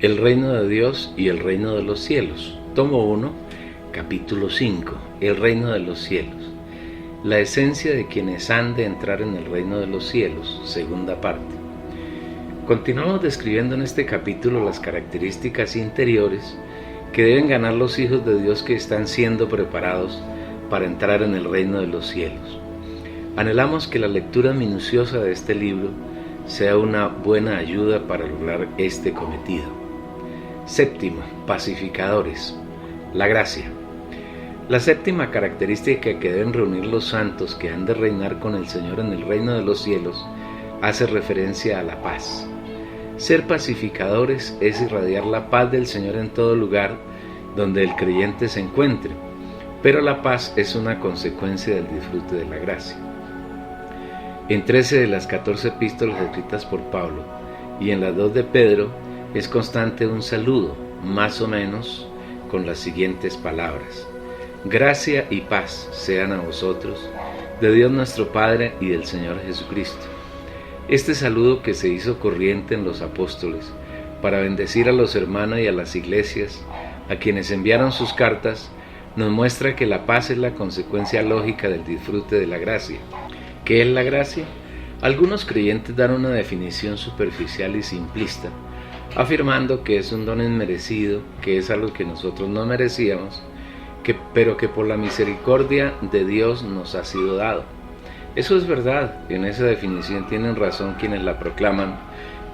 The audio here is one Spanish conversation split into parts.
El reino de Dios y el reino de los cielos. Tomo 1, capítulo 5. El reino de los cielos. La esencia de quienes han de entrar en el reino de los cielos, segunda parte. Continuamos describiendo en este capítulo las características interiores que deben ganar los hijos de Dios que están siendo preparados para entrar en el reino de los cielos. Anhelamos que la lectura minuciosa de este libro sea una buena ayuda para lograr este cometido. Séptimo, pacificadores. La gracia. La séptima característica que deben reunir los santos que han de reinar con el Señor en el reino de los cielos hace referencia a la paz. Ser pacificadores es irradiar la paz del Señor en todo lugar donde el creyente se encuentre, pero la paz es una consecuencia del disfrute de la gracia. En 13 de las 14 epístolas escritas por Pablo y en las 2 de Pedro es constante un saludo, más o menos con las siguientes palabras: gracia y paz sean a vosotros, de Dios nuestro Padre y del Señor Jesucristo. Este saludo que se hizo corriente en los apóstoles para bendecir a los hermanos y a las iglesias a quienes enviaron sus cartas, nos muestra que la paz es la consecuencia lógica del disfrute de la gracia. ¿Qué es la gracia? Algunos creyentes dan una definición superficial y simplista, afirmando que es un don inmerecido, que es algo que nosotros no merecíamos, pero que por la misericordia de Dios nos ha sido dado. Eso es verdad, y en esa definición tienen razón quienes la proclaman,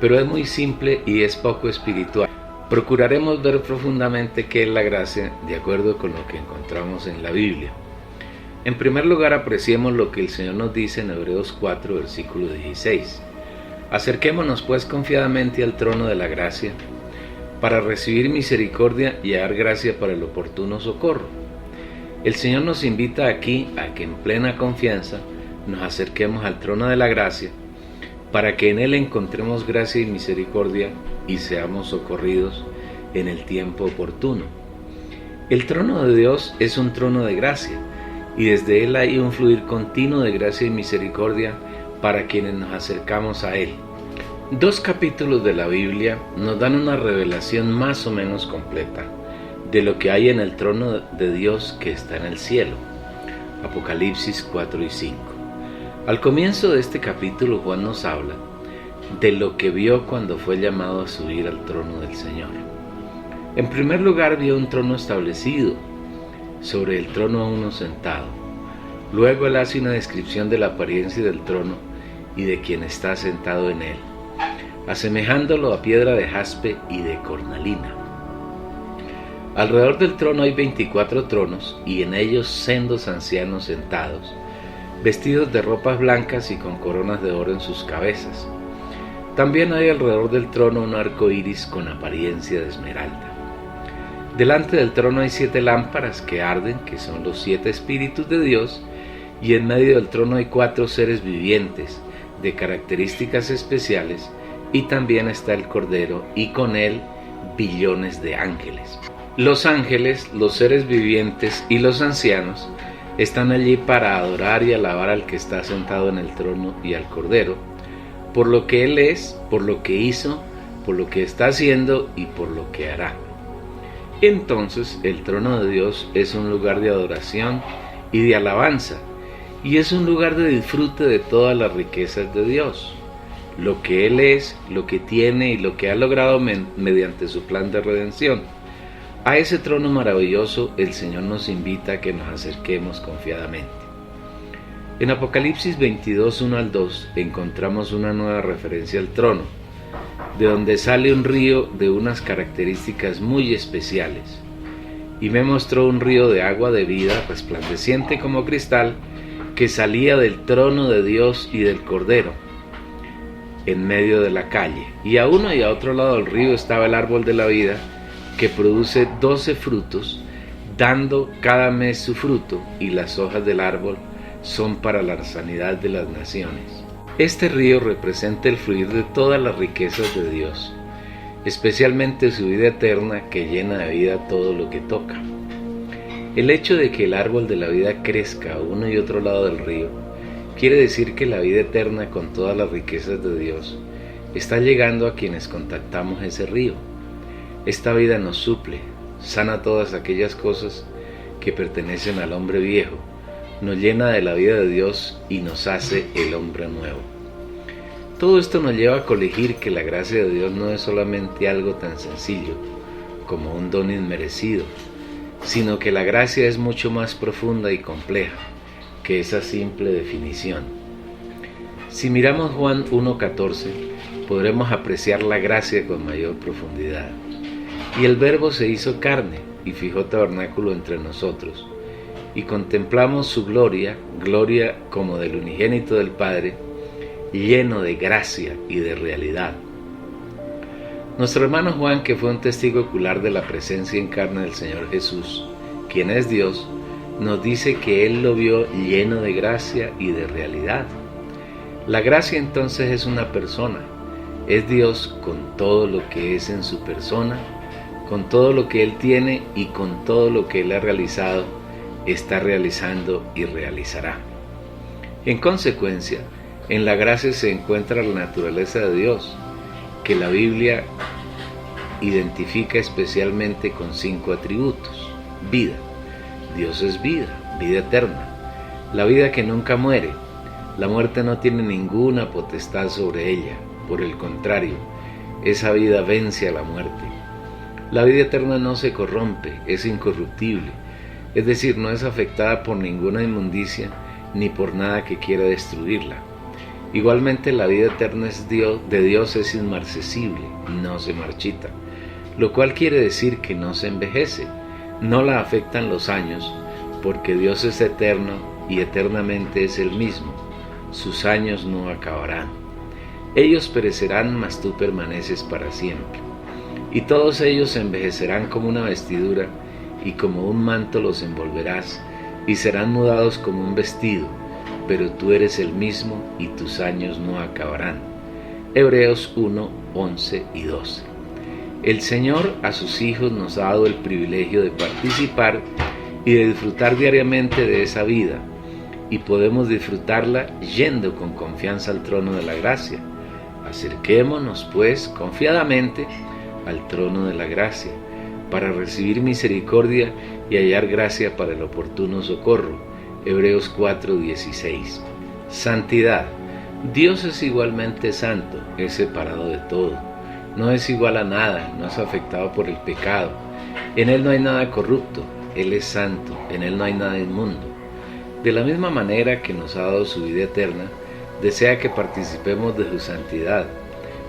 pero es muy simple y es poco espiritual. Procuraremos ver profundamente qué es la gracia de acuerdo con lo que encontramos en la Biblia. En primer lugar, apreciemos lo que el Señor nos dice en Hebreos 4, versículo 16. Acerquémonos pues confiadamente al trono de la gracia, para recibir misericordia y hallar gracia para el oportuno socorro. El Señor nos invita aquí a que en plena confianza nos acerquemos al trono de la gracia, para que en Él encontremos gracia y misericordia y seamos socorridos en el tiempo oportuno. El trono de Dios es un trono de gracia, y desde Él hay un fluir continuo de gracia y misericordia para quienes nos acercamos a Él. 2 capítulos de la Biblia nos dan una revelación más o menos completa de lo que hay en el trono de Dios que está en el cielo. Apocalipsis 4 y 5. Al comienzo de este capítulo, Juan nos habla de lo que vio cuando fue llamado a subir al trono del Señor. En primer lugar, vio un trono establecido, sobre el trono a uno sentado. Luego él hace una descripción de la apariencia del trono y de quien está sentado en él, asemejándolo a piedra de jaspe y de cornalina. Alrededor del trono hay 24 tronos y en ellos sendos ancianos sentados, vestidos de ropas blancas y con coronas de oro en sus cabezas. También hay alrededor del trono un arco iris con apariencia de esmeralda. Delante del trono hay 7 lámparas que arden, que son los 7 espíritus de Dios, y en medio del trono hay 4 seres vivientes de características especiales, y también está el Cordero, y con él billones de ángeles. Los ángeles, los seres vivientes y los ancianos están allí para adorar y alabar al que está sentado en el trono y al Cordero, por lo que Él es, por lo que hizo, por lo que está haciendo y por lo que hará. Entonces, el trono de Dios es un lugar de adoración y de alabanza, y es un lugar de disfrute de todas las riquezas de Dios, lo que Él es, lo que tiene y lo que ha logrado mediante su plan de redención. A ese trono maravilloso el Señor nos invita a que nos acerquemos confiadamente. En Apocalipsis 22, 1 al 2 encontramos una nueva referencia al trono, de donde sale un río de unas características muy especiales. Y me mostró un río de agua de vida resplandeciente como cristal, que salía del trono de Dios y del Cordero, en medio de la calle. Y a uno y a otro lado del río estaba el árbol de la vida, que produce 12 frutos, dando cada mes su fruto, y las hojas del árbol son para la sanidad de las naciones. Este río representa el fluir de todas las riquezas de Dios, especialmente su vida eterna que llena de vida todo lo que toca. El hecho de que el árbol de la vida crezca a uno y otro lado del río quiere decir que la vida eterna con todas las riquezas de Dios está llegando a quienes contactamos ese río. Esta vida nos suple, sana todas aquellas cosas que pertenecen al hombre viejo, nos llena de la vida de Dios y nos hace el hombre nuevo. Todo esto nos lleva a colegir que la gracia de Dios no es solamente algo tan sencillo como un don inmerecido, sino que la gracia es mucho más profunda y compleja que esa simple definición. Si miramos Juan 1:14, podremos apreciar la gracia con mayor profundidad. Y el Verbo se hizo carne y fijó tabernáculo entre nosotros, y contemplamos su gloria, gloria como del unigénito del Padre, lleno de gracia y de realidad. Nuestro hermano Juan, que fue un testigo ocular de la presencia en carne del Señor Jesús, quien es Dios, nos dice que él lo vio lleno de gracia y de realidad. La gracia entonces es una persona, es Dios con todo lo que es en su persona, con todo lo que Él tiene y con todo lo que Él ha realizado, está realizando y realizará. En consecuencia, en la gracia se encuentra la naturaleza de Dios, que la Biblia identifica especialmente con 5 atributos. Vida. Dios es vida, vida eterna, la vida que nunca muere. La muerte no tiene ninguna potestad sobre ella, por el contrario, esa vida vence a la muerte. La vida eterna no se corrompe, es incorruptible, es decir, no es afectada por ninguna inmundicia ni por nada que quiera destruirla. Igualmente la vida eterna de Dios es inmarcesible, no se marchita, lo cual quiere decir que no se envejece, no la afectan los años, porque Dios es eterno y eternamente es el mismo, sus años no acabarán. Ellos perecerán, mas tú permaneces para siempre. Y todos ellos se envejecerán como una vestidura, y como un manto los envolverás, y serán mudados como un vestido, pero tú eres el mismo, y tus años no acabarán. Hebreos 1, 11 y 12. El Señor a sus hijos nos ha dado el privilegio de participar y de disfrutar diariamente de esa vida, y podemos disfrutarla yendo con confianza al trono de la gracia. Acerquémonos, pues, confiadamente al trono de la gracia, para recibir misericordia y hallar gracia para el oportuno socorro. Hebreos 4:16. Santidad. Dios es igualmente santo, es separado de todo. No es igual a nada, no es afectado por el pecado. En Él no hay nada corrupto, Él es santo, en Él no hay nada inmundo. De la misma manera que nos ha dado su vida eterna, desea que participemos de su santidad,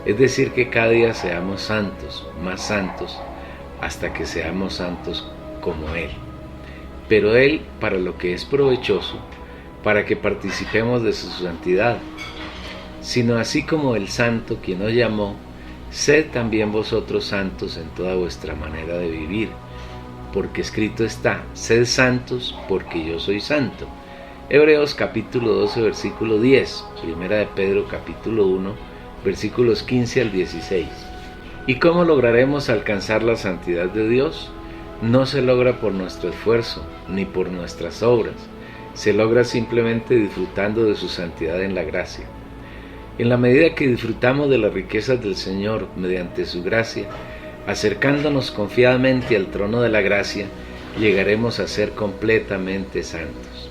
es decir, que cada día seamos santos, más santos, hasta que seamos santos como Él. Pero Él, para lo que es provechoso, para que participemos de su santidad, sino así como el santo quien nos llamó, sed también vosotros santos en toda vuestra manera de vivir, porque escrito está, sed santos porque yo soy santo. Hebreos capítulo 12, versículo 10, Primera de Pedro capítulo 1, versículos 15 al 16. ¿Y cómo lograremos alcanzar la santidad de Dios? No se logra por nuestro esfuerzo, ni por nuestras obras, se logra simplemente disfrutando de su santidad en la gracia. En la medida que disfrutamos de las riquezas del Señor mediante su gracia, acercándonos confiadamente al trono de la gracia, llegaremos a ser completamente santos.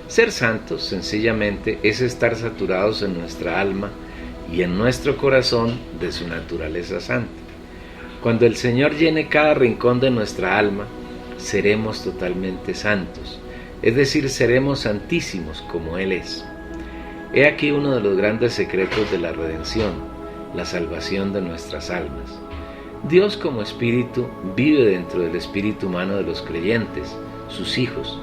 Ser santos, sencillamente, es estar saturados en nuestra alma y en nuestro corazón de su naturaleza santa. Cuando el Señor llene cada rincón de nuestra alma, seremos totalmente santos, es decir, seremos santísimos como Él es. He aquí uno de los grandes secretos de la redención, la salvación de nuestras almas. Dios como Espíritu vive dentro del espíritu humano de los creyentes, sus hijos,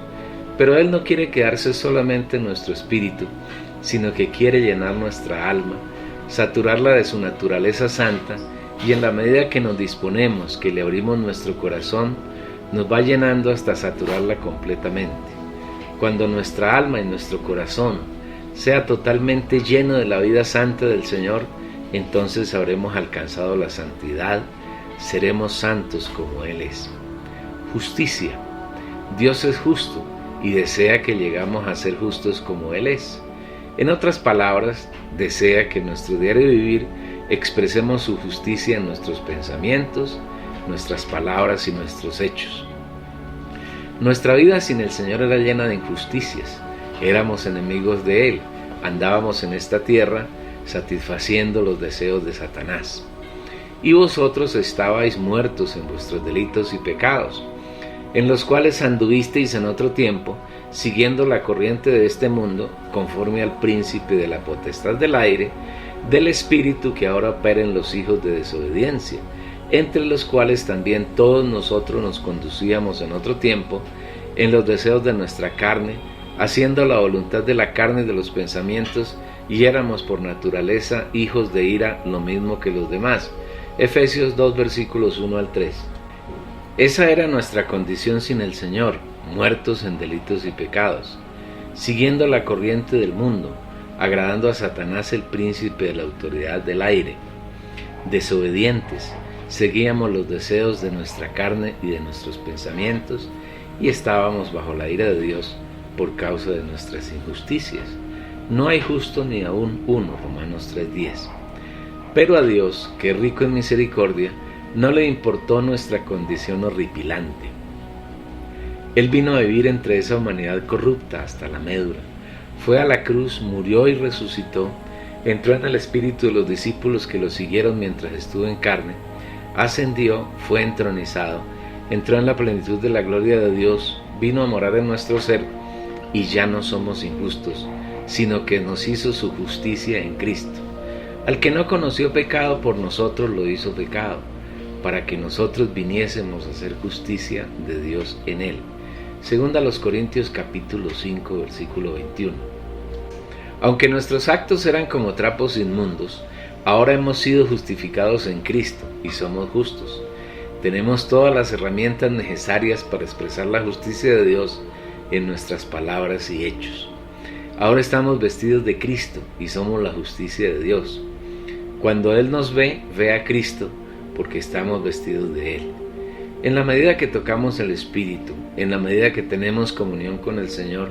pero Él no quiere quedarse solamente en nuestro espíritu, sino que quiere llenar nuestra alma, saturarla de su naturaleza santa, y en la medida que nos disponemos, que le abrimos nuestro corazón, nos va llenando hasta saturarla completamente. Cuando nuestra alma y nuestro corazón sea totalmente lleno de la vida santa del Señor, entonces habremos alcanzado la santidad, seremos santos como Él es. Justicia. Dios es justo y desea que llegamos a ser justos como Él es. En otras palabras, desea que en nuestro diario vivir expresemos su justicia en nuestros pensamientos, nuestras palabras y nuestros hechos. Nuestra vida sin el Señor era llena de injusticias, éramos enemigos de Él, andábamos en esta tierra satisfaciendo los deseos de Satanás. Y vosotros estabais muertos en vuestros delitos y pecados, en los cuales anduvisteis en otro tiempo, siguiendo la corriente de este mundo, conforme al príncipe de la potestad del aire, del espíritu que ahora opera en los hijos de desobediencia, entre los cuales también todos nosotros nos conducíamos en otro tiempo, en los deseos de nuestra carne, haciendo la voluntad de la carne y de los pensamientos, y éramos por naturaleza hijos de ira, lo mismo que los demás. Efesios 2, versículos 1 al 3. Esa era nuestra condición sin el Señor, muertos en delitos y pecados, siguiendo la corriente del mundo, agradando a Satanás, el príncipe de la autoridad del aire. Desobedientes, seguíamos los deseos de nuestra carne y de nuestros pensamientos, y estábamos bajo la ira de Dios por causa de nuestras injusticias. No hay justo ni aún uno, Romanos 3:10. Pero a Dios, que es rico en misericordia, no le importó nuestra condición horripilante. Él vino a vivir entre esa humanidad corrupta hasta la médula. Fue a la cruz, murió y resucitó, entró en el espíritu de los discípulos que lo siguieron mientras estuvo en carne, ascendió, fue entronizado, entró en la plenitud de la gloria de Dios, vino a morar en nuestro ser, y ya no somos injustos, sino que nos hizo su justicia en Cristo. Al que no conoció pecado, por nosotros lo hizo pecado, para que nosotros viniésemos a hacer justicia de Dios en él. Segunda a los Corintios capítulo 5, versículo 21. Aunque nuestros actos eran como trapos inmundos, ahora hemos sido justificados en Cristo y somos justos. Tenemos todas las herramientas necesarias para expresar la justicia de Dios en nuestras palabras y hechos. Ahora estamos vestidos de Cristo y somos la justicia de Dios. Cuando Él nos ve, ve a Cristo, porque estamos vestidos de Él. En la medida que tocamos el Espíritu, en la medida que tenemos comunión con el Señor,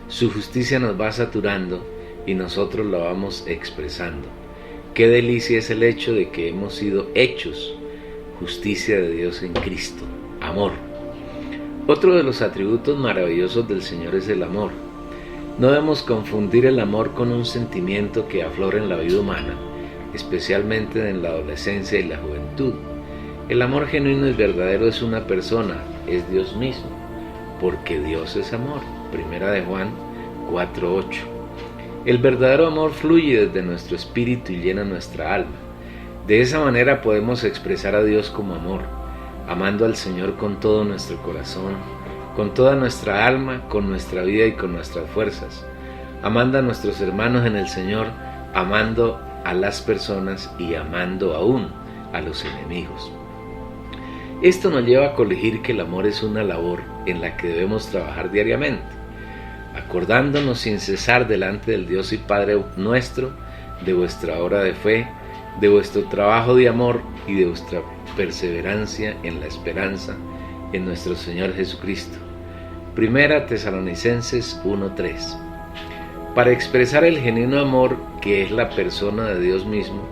su justicia nos va saturando y nosotros la vamos expresando. Qué delicia es el hecho de que hemos sido hechos justicia de Dios en Cristo, amor. Otro de los atributos maravillosos del Señor es el amor. No debemos confundir el amor con un sentimiento que aflora en la vida humana, especialmente en la adolescencia y la juventud. El amor genuino y verdadero es una persona, es Dios mismo, porque Dios es amor. Primera de Juan 4:8. El verdadero amor fluye desde nuestro espíritu y llena nuestra alma. De esa manera podemos expresar a Dios como amor, amando al Señor con todo nuestro corazón, con toda nuestra alma, con nuestra vida y con nuestras fuerzas, amando a nuestros hermanos en el Señor, amando a las personas y amando aún a los enemigos. Esto nos lleva a colegir que el amor es una labor en la que debemos trabajar diariamente, acordándonos sin cesar delante del Dios y Padre nuestro de vuestra obra de fe, de vuestro trabajo de amor y de vuestra perseverancia en la esperanza en nuestro Señor Jesucristo. Primera Tesalonicenses 1:3. Para expresar el genuino amor que es la persona de Dios mismo,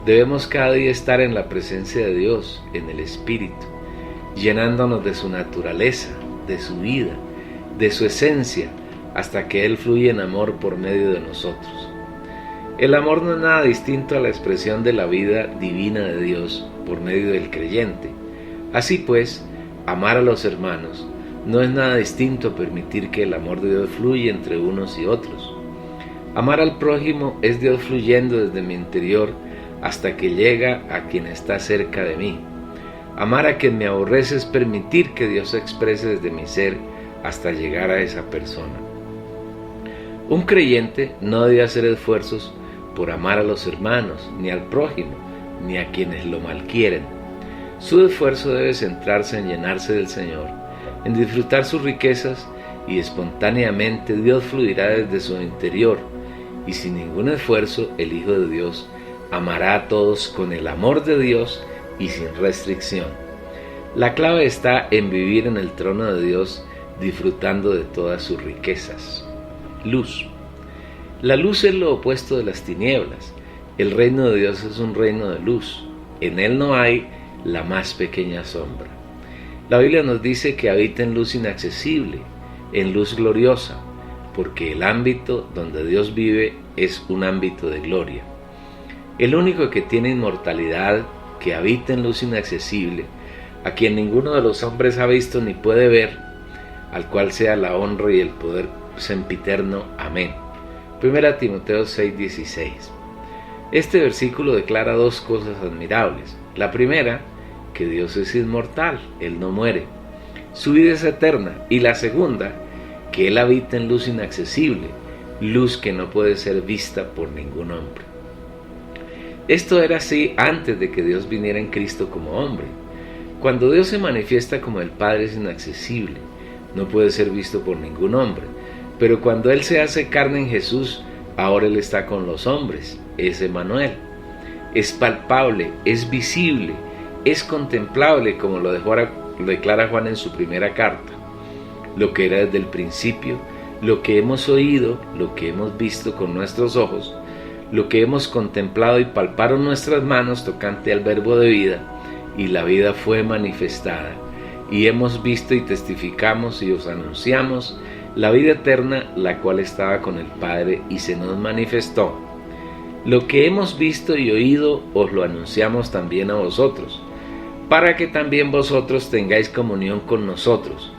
debemos cada día estar en la presencia de Dios, en el Espíritu, llenándonos de su naturaleza, de su vida, de su esencia, hasta que Él fluye en amor por medio de nosotros. El amor no es nada distinto a la expresión de la vida divina de Dios por medio del creyente. Así pues, amar a los hermanos no es nada distinto a permitir que el amor de Dios fluya entre unos y otros. Amar al prójimo es Dios fluyendo desde mi interior hasta que llega a quien está cerca de mí. Amar a quien me aborrece es permitir que Dios se exprese desde mi ser hasta llegar a esa persona. Un creyente no debe hacer esfuerzos por amar a los hermanos, ni al prójimo, ni a quienes lo malquieren. Su esfuerzo debe centrarse en llenarse del Señor, en disfrutar sus riquezas, y espontáneamente Dios fluirá desde su interior, y sin ningún esfuerzo el Hijo de Dios amará a todos con el amor de Dios y sin restricción. La clave está en vivir en el trono de Dios, disfrutando de todas sus riquezas. Luz. La luz es lo opuesto de las tinieblas. El reino de Dios es un reino de luz. En él no hay la más pequeña sombra. La Biblia nos dice que habita en luz inaccesible, en luz gloriosa, porque el ámbito donde Dios vive es un ámbito de gloria. El único que tiene inmortalidad, que habita en luz inaccesible, a quien ninguno de los hombres ha visto ni puede ver, al cual sea la honra y el poder sempiterno. Amén. 1 Timoteo 6:16. Este versículo declara dos cosas admirables. La primera, que Dios es inmortal, Él no muere. Su vida es eterna. Y la segunda, que Él habita en luz inaccesible, luz que no puede ser vista por ningún hombre. Esto era así antes de que Dios viniera en Cristo como hombre. Cuando Dios se manifiesta como el Padre es inaccesible, no puede ser visto por ningún hombre. Pero cuando Él se hace carne en Jesús, ahora Él está con los hombres, es Emmanuel. Es palpable, es visible, es contemplable, como lo declara Juan en su primera carta. Lo que era desde el principio, lo que hemos oído, lo que hemos visto con nuestros ojos, lo que hemos contemplado y palparon nuestras manos tocante al verbo de vida, y la vida fue manifestada. Y hemos visto y testificamos y os anunciamos la vida eterna, la cual estaba con el Padre y se nos manifestó. Lo que hemos visto y oído os lo anunciamos también a vosotros, para que también vosotros tengáis comunión con nosotros,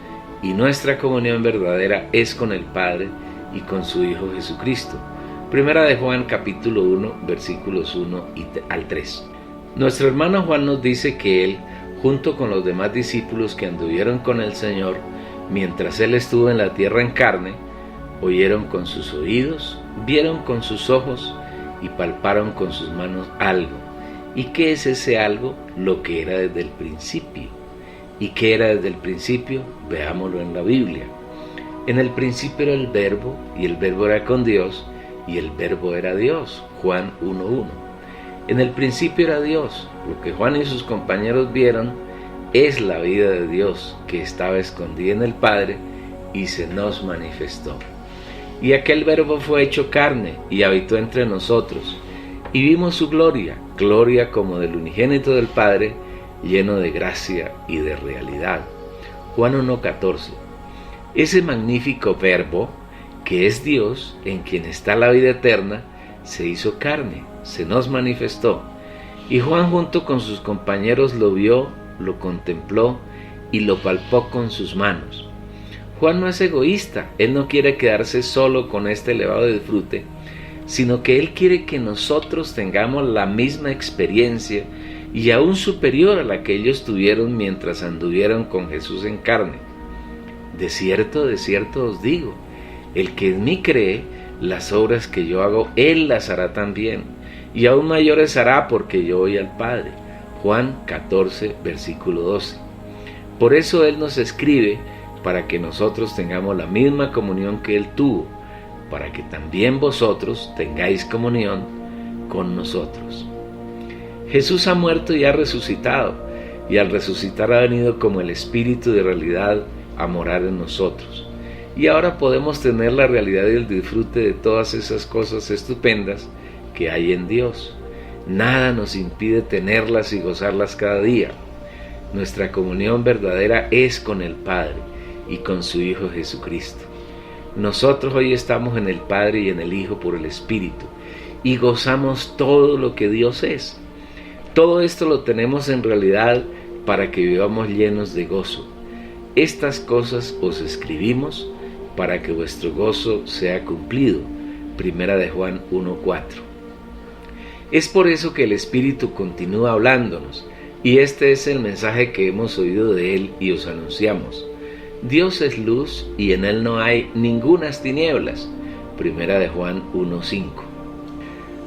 y nuestra comunión verdadera es con el Padre y con su Hijo Jesucristo. Primera de Juan capítulo 1 versículos 1 al 3. Nuestro hermano Juan nos dice que él, junto con los demás discípulos que anduvieron con el Señor, mientras Él estuvo en la tierra en carne, oyeron con sus oídos, vieron con sus ojos y palparon con sus manos algo. ¿Y qué es ese algo? Lo que era desde el principio. ¿Y qué era desde el principio? Veámoslo en la Biblia. En el principio era el Verbo, y el Verbo era con Dios, y el Verbo era Dios. Juan 1:1. En el principio era Dios. Lo que Juan y sus compañeros vieron es la vida de Dios que estaba escondida en el Padre y se nos manifestó. Y aquel Verbo fue hecho carne y habitó entre nosotros, y vimos su gloria, gloria como del unigénito del Padre, lleno de gracia y de realidad. Juan 1:14. Ese magnífico Verbo, que es Dios, en quien está la vida eterna, se hizo carne, se nos manifestó. Y Juan junto con sus compañeros lo vio, lo contempló y lo palpó con sus manos. Juan no es egoísta, él no quiere quedarse solo con este elevado disfrute, sino que él quiere que nosotros tengamos la misma experiencia y aún superior a la que ellos tuvieron mientras anduvieron con Jesús en carne. De cierto os digo, el que en mí cree, las obras que yo hago, él las hará también, y aún mayores hará, porque yo voy al Padre. Juan 14, versículo 12. Por eso Él nos escribe, para que nosotros tengamos la misma comunión que Él tuvo, para que también vosotros tengáis comunión con nosotros. Jesús ha muerto y ha resucitado, y al resucitar ha venido como el Espíritu de realidad a morar en nosotros. Y ahora podemos tener la realidad y el disfrute de todas esas cosas estupendas que hay en Dios. Nada nos impide tenerlas y gozarlas cada día. Nuestra comunión verdadera es con el Padre y con su Hijo Jesucristo. Nosotros hoy estamos en el Padre y en el Hijo por el Espíritu y gozamos todo lo que Dios es. Todo esto lo tenemos en realidad para que vivamos llenos de gozo. Estas cosas os escribimos para que vuestro gozo sea cumplido. Primera de Juan 1:4. Es por eso que el Espíritu continúa hablándonos, y este es el mensaje que hemos oído de Él y os anunciamos. Dios es luz y en Él no hay ningunas tinieblas. Primera de Juan 1:5.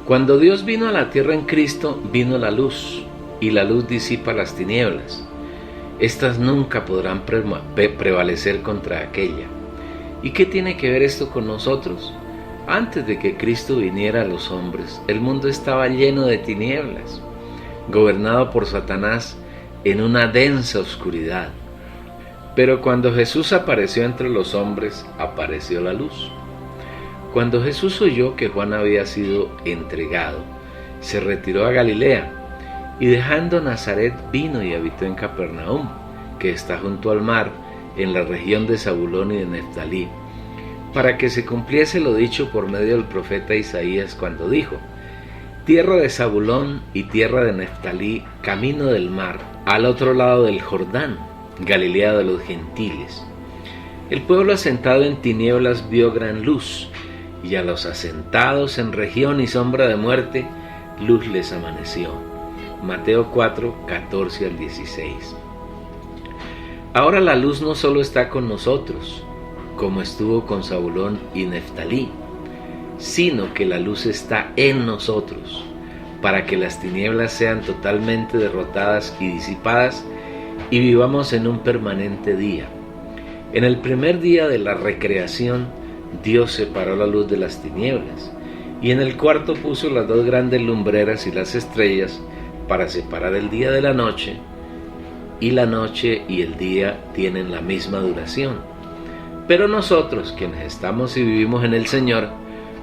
Cuando Dios vino a la tierra en Cristo, vino la luz, y la luz disipa las tinieblas. Estas nunca podrán prevalecer contra aquella. ¿Y qué tiene que ver esto con nosotros? Antes de que Cristo viniera a los hombres, el mundo estaba lleno de tinieblas, gobernado por Satanás en una densa oscuridad. Pero cuando Jesús apareció entre los hombres, apareció la luz. Cuando Jesús oyó que Juan había sido entregado, se retiró a Galilea, y dejando Nazaret vino y habitó en Capernaum, que está junto al mar, en la región de Zabulón y de Neftalí, para que se cumpliese lo dicho por medio del profeta Isaías cuando dijo: tierra de Zabulón y tierra de Neftalí, camino del mar, al otro lado del Jordán, Galilea de los gentiles. El pueblo asentado en tinieblas vio gran luz, y a los asentados en región y sombra de muerte, luz les amaneció. Mateo 4, 14 al 16. Ahora la luz no solo está con nosotros, como estuvo con Zabulón y Neftalí, sino que la luz está en nosotros, para que las tinieblas sean totalmente derrotadas y disipadas, y vivamos en un permanente día. En el primer día de la recreación, Dios separó la luz de las tinieblas, y en el cuarto puso las dos grandes lumbreras y las estrellas para separar el día de la noche, y la noche y el día tienen la misma duración. Pero nosotros, quienes estamos y vivimos en el Señor,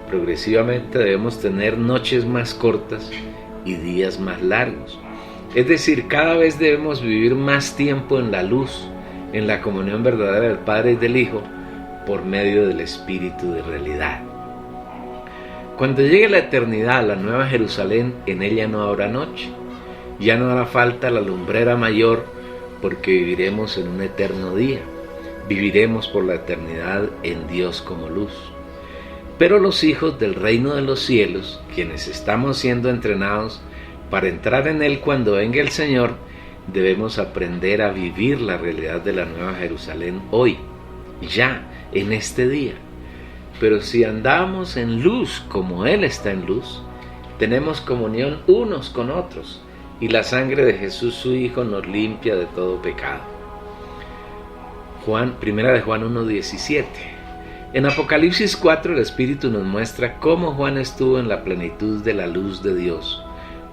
progresivamente debemos tener noches más cortas y días más largos. Es decir, cada vez debemos vivir más tiempo en la luz, en la comunión verdadera del Padre y del Hijo, por medio del Espíritu de realidad. Cuando llegue la eternidad, la nueva Jerusalén, en ella no habrá noche. Ya no hará falta la lumbrera mayor, porque viviremos en un eterno día. Viviremos por la eternidad en Dios como luz. Pero los hijos del reino de los cielos, quienes estamos siendo entrenados para entrar en él cuando venga el Señor, debemos aprender a vivir la realidad de la nueva Jerusalén hoy, ya, en este día. Pero si andamos en luz como Él está en luz, tenemos comunión unos con otros, y la sangre de Jesús su Hijo nos limpia de todo pecado. Primera de Juan 1:17. En Apocalipsis 4 el Espíritu nos muestra cómo Juan estuvo en la plenitud de la luz de Dios,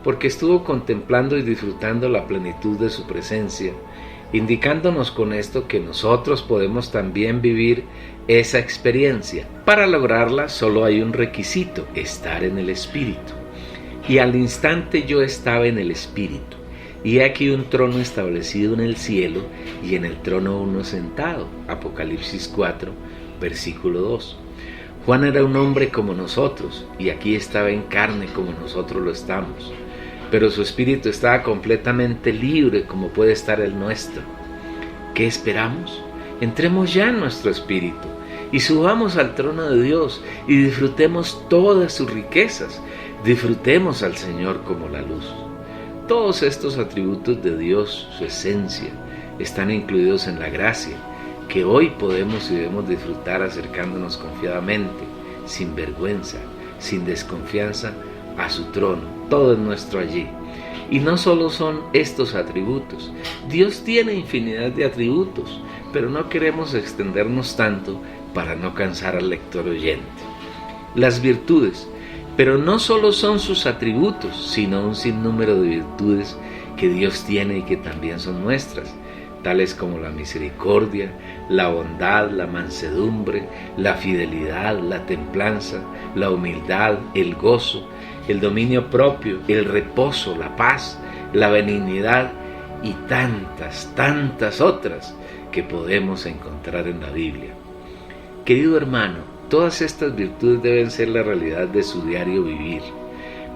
porque estuvo contemplando y disfrutando la plenitud de su presencia, indicándonos con esto que nosotros podemos también vivir esa experiencia. Para lograrla solo hay un requisito: estar en el Espíritu. Y al instante yo estaba en el Espíritu, y he aquí un trono establecido en el cielo, y en el trono uno sentado. Apocalipsis 4, versículo 2. Juan era un hombre como nosotros, y aquí estaba en carne como nosotros lo estamos, pero su espíritu estaba completamente libre como puede estar el nuestro. ¿Qué esperamos? Entremos ya en nuestro espíritu y subamos al trono de Dios y disfrutemos todas sus riquezas. Disfrutemos al Señor como la luz. Todos estos atributos de Dios, su esencia, están incluidos en la gracia, que hoy podemos y debemos disfrutar acercándonos confiadamente, sin vergüenza, sin desconfianza, a su trono. Todo es nuestro allí. Y no solo son estos atributos. Dios tiene infinidad de atributos, pero no queremos extendernos tanto para no cansar al lector oyente. Las virtudes, pero no solo son sus atributos, sino un sinnúmero de virtudes que Dios tiene y que también son nuestras, tales como la misericordia, la bondad, la mansedumbre, la fidelidad, la templanza, la humildad, el gozo, el dominio propio, el reposo, la paz, la benignidad y tantas otras que podemos encontrar en la Biblia. Querido hermano, todas estas virtudes deben ser la realidad de su diario vivir,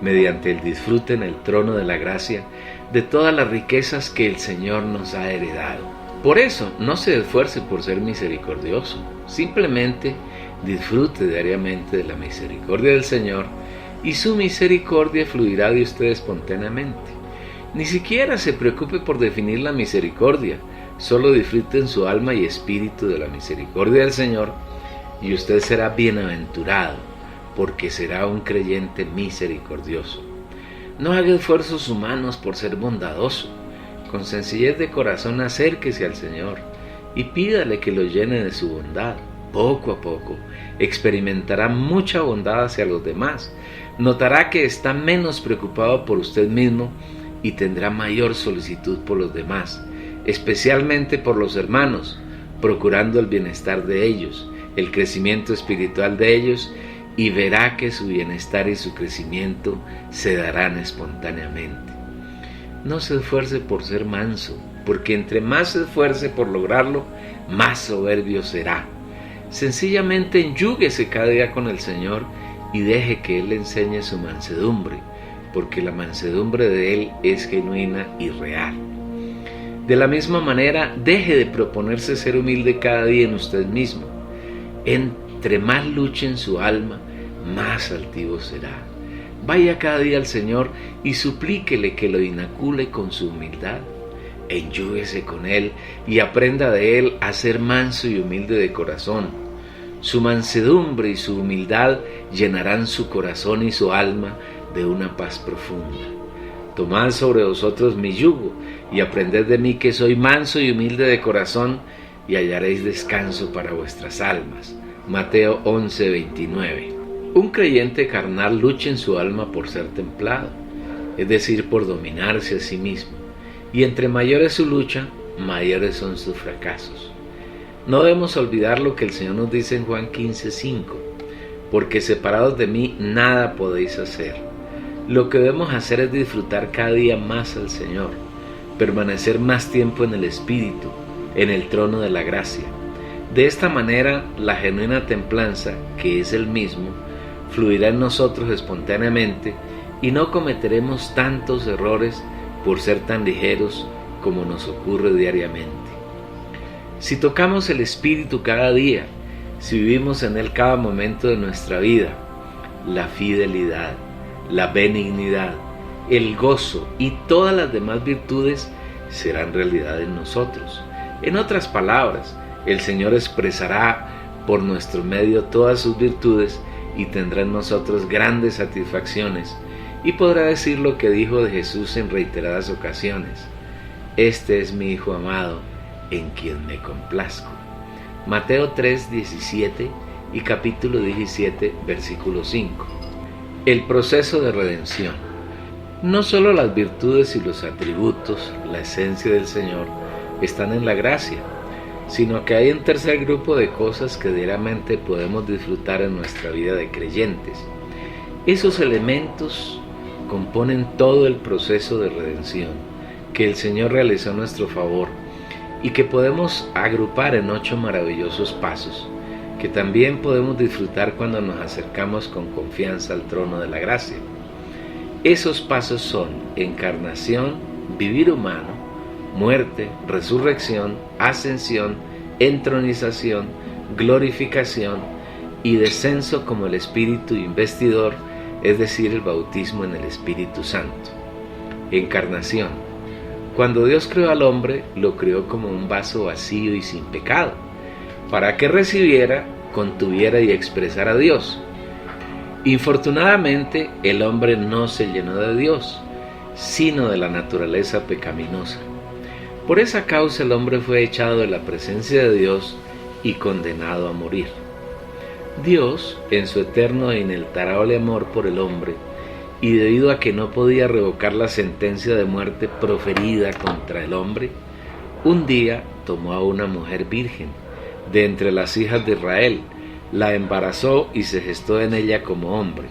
mediante el disfrute en el trono de la gracia de todas las riquezas que el Señor nos ha heredado. Por eso, no se esfuerce por ser misericordioso, simplemente disfrute diariamente de la misericordia del Señor y su misericordia fluirá de usted espontáneamente. Ni siquiera se preocupe por definir la misericordia, solo disfrute en su alma y espíritu de la misericordia del Señor y usted será bienaventurado, porque será un creyente misericordioso. No haga esfuerzos humanos por ser bondadoso. Con sencillez de corazón acérquese al Señor y pídale que lo llene de su bondad. Poco a poco experimentará mucha bondad hacia los demás. Notará que está menos preocupado por usted mismo y tendrá mayor solicitud por los demás, especialmente por los hermanos, procurando el bienestar de ellos, el crecimiento espiritual de ellos, y verá que su bienestar y su crecimiento se darán espontáneamente. no se esfuerce por ser manso, porque entre más se esfuerce por lograrlo, más soberbio será. Sencillamente enyúguese cada día con el Señor y deje que Él le enseñe su mansedumbre, porque la mansedumbre de Él es genuina y real. De la misma manera, deje de proponerse ser humilde cada día en usted mismo. Entre más luche en su alma, más altivo será. Vaya cada día al Señor y suplíquele que lo inocule con su humildad. Enyúguese con Él y aprenda de Él a ser manso y humilde de corazón. Su mansedumbre y su humildad llenarán su corazón y su alma de una paz profunda. Tomad sobre vosotros mi yugo y aprended de mí, que soy manso y humilde de corazón, y hallaréis descanso para vuestras almas. Mateo 11:29. Un creyente carnal lucha en su alma por ser templado, es decir, por dominarse a sí mismo, y entre mayor es su lucha, mayores son sus fracasos. No debemos olvidar lo que el Señor nos dice en Juan 15:5, porque separados de mí nada podéis hacer. Lo que debemos hacer es disfrutar cada día más al Señor, permanecer más tiempo en el Espíritu, en el trono de la gracia. De esta manera, la genuina templanza, que es el mismo, fluirá en nosotros espontáneamente y no cometeremos tantos errores por ser tan ligeros como nos ocurre diariamente. Si tocamos el Espíritu cada día, si vivimos en Él cada momento de nuestra vida, la fidelidad, la benignidad, el gozo y todas las demás virtudes serán realidad en nosotros. En otras palabras, el Señor expresará por nuestro medio todas sus virtudes y tendrá en nosotros grandes satisfacciones, y podrá decir lo que dijo de Jesús en reiteradas ocasiones: este es mi Hijo amado, en quien me complazco. Mateo 3:17 y capítulo 17, versículo 5. El proceso de redención. No solo las virtudes y los atributos, la esencia del Señor, están en la gracia, sino que hay un tercer grupo de cosas que diariamente podemos disfrutar en nuestra vida de creyentes. Esos elementos componen todo el proceso de redención que el Señor realizó a nuestro favor y que podemos agrupar en 8 maravillosos pasos que también podemos disfrutar cuando nos acercamos con confianza al trono de la gracia. Esos pasos son encarnación, vivir humano, muerte, resurrección, ascensión, entronización, glorificación y descenso como el Espíritu investidor, es decir, el bautismo en el Espíritu Santo. Encarnación. Cuando Dios creó al hombre, lo creó como un vaso vacío y sin pecado, para que recibiera, contuviera y expresara a Dios. Infortunadamente, el hombre no se llenó de Dios, sino de la naturaleza pecaminosa. Por esa causa el hombre fue echado de la presencia de Dios y condenado a morir. Dios, en su eterno e inalterable amor por el hombre, y debido a que no podía revocar la sentencia de muerte proferida contra el hombre, un día tomó a una mujer virgen de entre las hijas de Israel, la embarazó y se gestó en ella como hombre.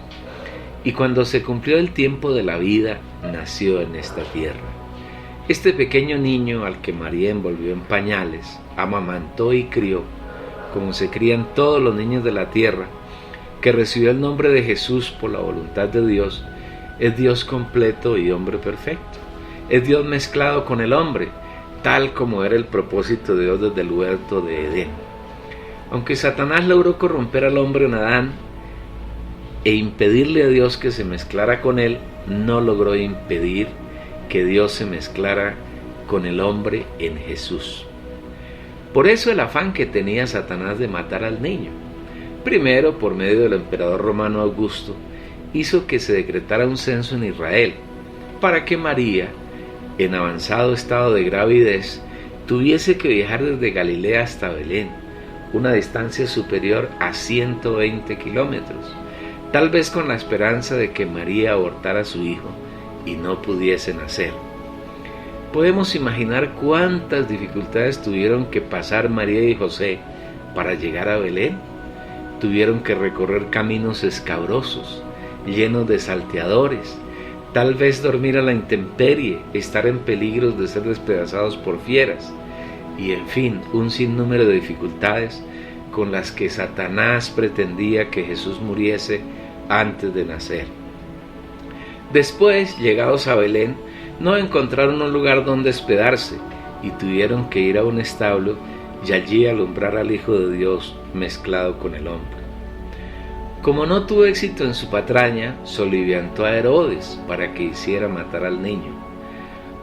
Y cuando se cumplió el tiempo de la vida, nació en esta tierra. Este pequeño niño, al que María envolvió en pañales, amamantó y crió, como se crían todos los niños de la tierra, que recibió el nombre de Jesús por la voluntad de Dios, es Dios completo y hombre perfecto. Es Dios mezclado con el hombre, tal como era el propósito de Dios desde el huerto de Edén. Aunque Satanás logró corromper al hombre en Adán e impedirle a Dios que se mezclara con él, no logró impedir que Dios se mezclara con el hombre en Jesús. Por eso el afán que tenía Satanás de matar al niño. Primero, por medio del emperador romano Augusto, hizo que se decretara un censo en Israel, para que María, en avanzado estado de gravidez, tuviese que viajar desde Galilea hasta Belén, una distancia superior a 120 kilómetros, tal vez con la esperanza de que María abortara a su hijo y no pudiese nacer. Podemos imaginar cuántas dificultades tuvieron que pasar María y José para llegar a Belén. Tuvieron que recorrer caminos escabrosos, llenos de salteadores, tal vez dormir a la intemperie, estar en peligro de ser despedazados por fieras, y en fin, un sinnúmero de dificultades con las que Satanás pretendía que Jesús muriese antes de nacer. Después, llegados a Belén, no encontraron un lugar donde hospedarse y tuvieron que ir a un establo y allí alumbrar al Hijo de Dios mezclado con el hombre. Como no tuvo éxito en su patraña, soliviantó a Herodes para que hiciera matar al niño.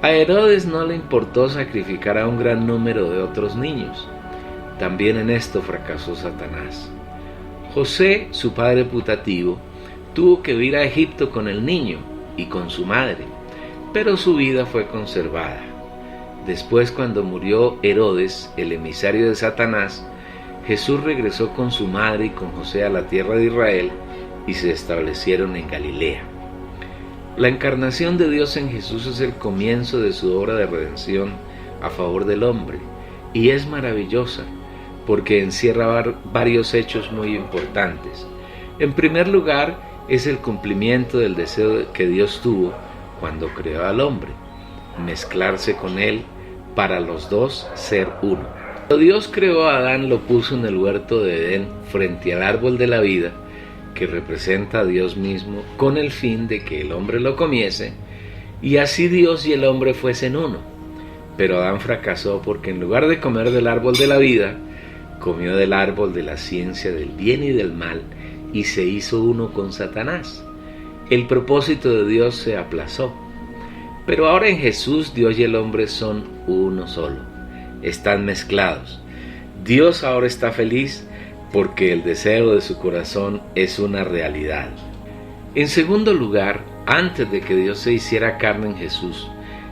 A Herodes no le importó sacrificar a un gran número de otros niños. También en esto fracasó Satanás. José, su padre putativo, tuvo que ir a Egipto con el niño y con su madre, pero su vida fue conservada. Después, cuando murió Herodes, el emisario de Satanás, Jesús regresó con su madre y con José a la tierra de Israel y se establecieron en Galilea. La encarnación de Dios en Jesús es el comienzo de su obra de redención a favor del hombre, y es maravillosa porque encierra varios hechos muy importantes. En primer lugar, es el cumplimiento del deseo que Dios tuvo cuando creó al hombre, mezclarse con él para los dos ser uno. Cuando Dios creó a Adán, lo puso en el huerto de Edén frente al árbol de la vida, que representa a Dios mismo, con el fin de que el hombre lo comiese, y así Dios y el hombre fuesen uno. Pero Adán fracasó porque en lugar de comer del árbol de la vida, comió del árbol de la ciencia del bien y del mal, y se hizo uno con Satanás. El propósito de Dios se aplazó. Pero ahora en Jesús, Dios y el hombre son uno solo. Están mezclados. Dios ahora está feliz porque el deseo de su corazón es una realidad. En segundo lugar, antes de que Dios se hiciera carne en Jesús,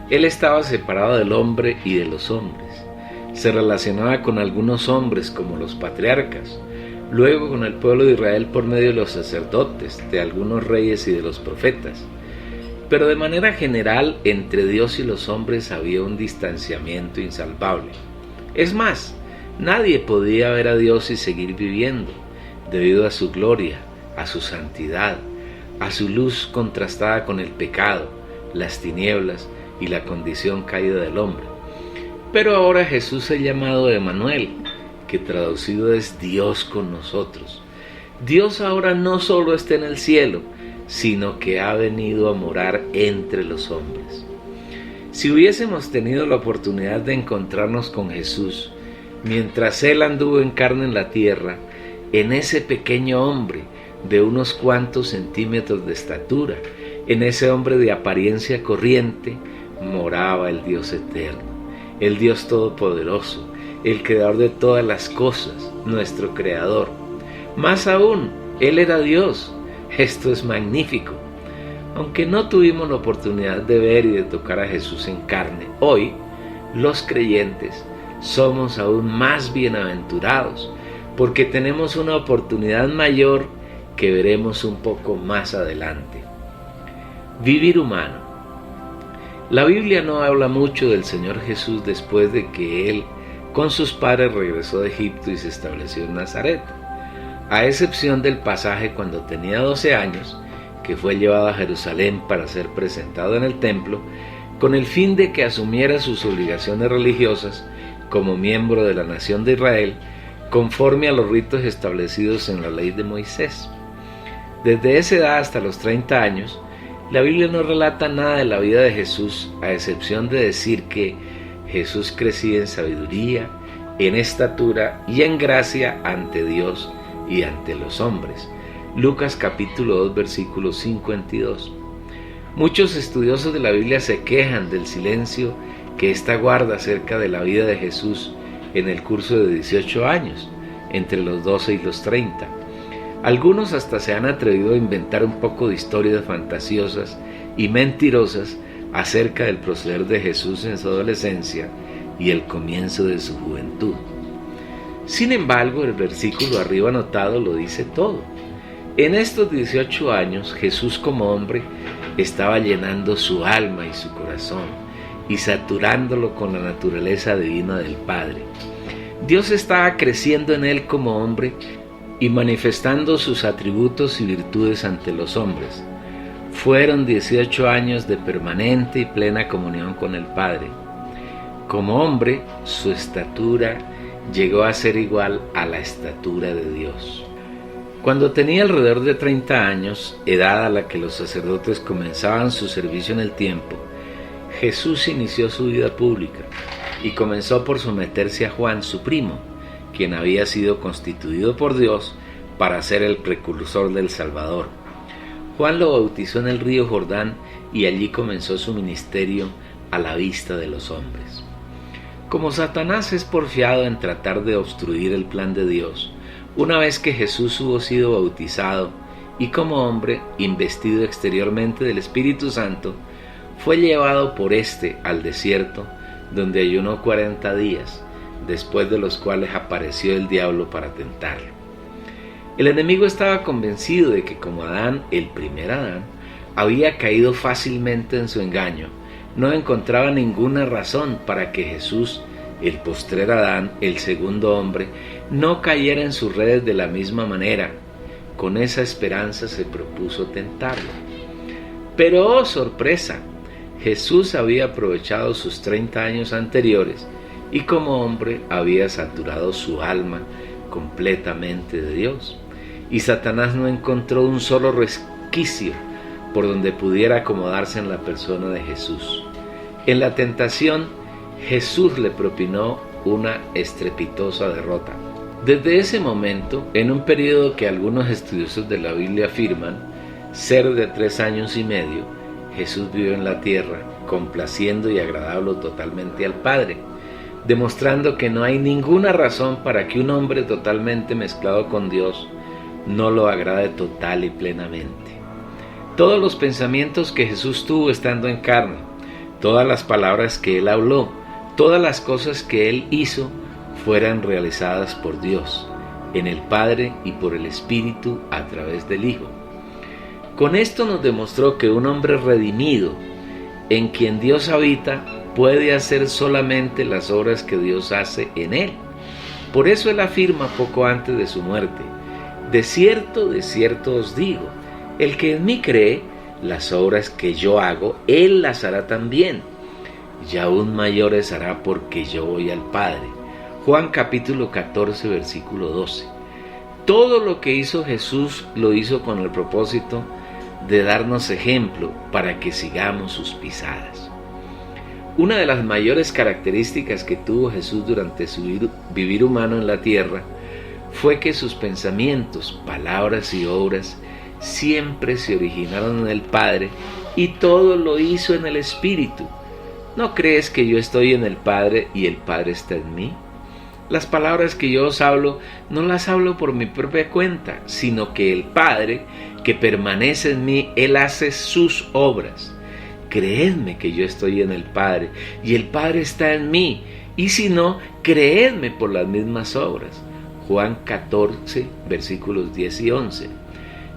Él estaba separado del hombre y de los hombres. Se relacionaba con algunos hombres como los patriarcas, luego con el pueblo de Israel por medio de los sacerdotes, de algunos reyes y de los profetas. Pero de manera general, entre Dios y los hombres había un distanciamiento insalvable. Es más, nadie podía ver a Dios y seguir viviendo, debido a su gloria, a su santidad, a su luz contrastada con el pecado, las tinieblas y la condición caída del hombre. Pero ahora Jesús es llamado Emmanuel, que traducido es Dios con nosotros. Dios ahora no solo está en el cielo, sino que ha venido a morar entre los hombres. Si hubiésemos tenido la oportunidad de encontrarnos con Jesús, mientras Él anduvo en carne en la tierra, en ese pequeño hombre de unos cuantos centímetros de estatura, en ese hombre de apariencia corriente, moraba el Dios eterno, el Dios todopoderoso, el creador de todas las cosas, nuestro creador. Más aún, Él era Dios. Esto es magnífico. Aunque no tuvimos la oportunidad de ver y de tocar a Jesús en carne, hoy, los creyentes, somos aún más bienaventurados, porque tenemos una oportunidad mayor que veremos un poco más adelante. Vivir humano. La Biblia no habla mucho del Señor Jesús después de que Él, con sus padres, regresó de Egipto y se estableció en Nazaret, a excepción del pasaje cuando tenía 12 años, que fue llevado a Jerusalén para ser presentado en el templo, con el fin de que asumiera sus obligaciones religiosas como miembro de la nación de Israel, conforme a los ritos establecidos en la ley de Moisés. Desde esa edad hasta los 30 años, la Biblia no relata nada de la vida de Jesús, a excepción de decir que Jesús crecía en sabiduría, en estatura y en gracia ante Dios y ante los hombres. Lucas capítulo 2 versículo 52. Muchos estudiosos de la Biblia se quejan del silencio que ésta guarda acerca de la vida de Jesús en el curso de 18 años, entre los 12 y los 30. Algunos hasta se han atrevido a inventar un poco de historias fantasiosas y mentirosas acerca del proceder de Jesús en su adolescencia y el comienzo de su juventud. Sin embargo, el versículo arriba anotado lo dice todo. En estos 18 años, Jesús como hombre estaba llenando su alma y su corazón y saturándolo con la naturaleza divina del Padre. Dios estaba creciendo en él como hombre y manifestando sus atributos y virtudes ante los hombres. Fueron 18 años de permanente y plena comunión con el Padre. Como hombre, su estatura llegó a ser igual a la estatura de Dios. Cuando tenía alrededor de 30 años, edad a la que los sacerdotes comenzaban su servicio en el templo, Jesús inició su vida pública y comenzó por someterse a Juan, su primo, quien había sido constituido por Dios para ser el precursor del Salvador. Juan lo bautizó en el río Jordán y allí comenzó su ministerio a la vista de los hombres. Como Satanás es porfiado en tratar de obstruir el plan de Dios, una vez que Jesús hubo sido bautizado y como hombre investido exteriormente del Espíritu Santo, fue llevado por éste al desierto, donde ayunó 40 días, después de los cuales apareció el diablo para tentarlo. El enemigo estaba convencido de que como Adán, el primer Adán, había caído fácilmente en su engaño, no encontraba ninguna razón para que Jesús, el postrer Adán, el segundo hombre, no cayera en sus redes de la misma manera. Con esa esperanza se propuso tentarlo. Pero ¡oh sorpresa! Jesús había aprovechado sus 30 años anteriores y como hombre había saturado su alma completamente de Dios. Y Satanás no encontró un solo resquicio por donde pudiera acomodarse en la persona de Jesús. En la tentación, Jesús le propinó una estrepitosa derrota. Desde ese momento, en un periodo que algunos estudiosos de la Biblia afirman ser de 3 años y medio, Jesús vivió en la tierra, complaciendo y agradando totalmente al Padre, demostrando que no hay ninguna razón para que un hombre totalmente mezclado con Dios no lo agrade total y plenamente. Todos los pensamientos que Jesús tuvo estando en carne, todas las palabras que Él habló, todas las cosas que Él hizo, fueran realizadas por Dios, en el Padre y por el Espíritu a través del Hijo. Con esto nos demostró que un hombre redimido, en quien Dios habita, puede hacer solamente las obras que Dios hace en él. Por eso Él afirma poco antes de su muerte: de cierto os digo, el que en mí cree, las obras que yo hago, Él las hará también, y aún mayores hará porque yo voy al Padre. Juan capítulo 14, versículo 12. Todo lo que hizo Jesús lo hizo con el propósito de darnos ejemplo para que sigamos sus pisadas. Una de las mayores características que tuvo Jesús durante su vivir humano en la tierra fue que sus pensamientos, palabras y obras siempre se originaron en el Padre y todo lo hizo en el Espíritu. ¿No crees que yo estoy en el Padre y el Padre está en mí? Las palabras que yo os hablo, no las hablo por mi propia cuenta, sino que el Padre, que permanece en mí, Él hace sus obras. Creedme que yo estoy en el Padre, y el Padre está en mí, y si no, creedme por las mismas obras. Juan 14, versículos 10 y 11.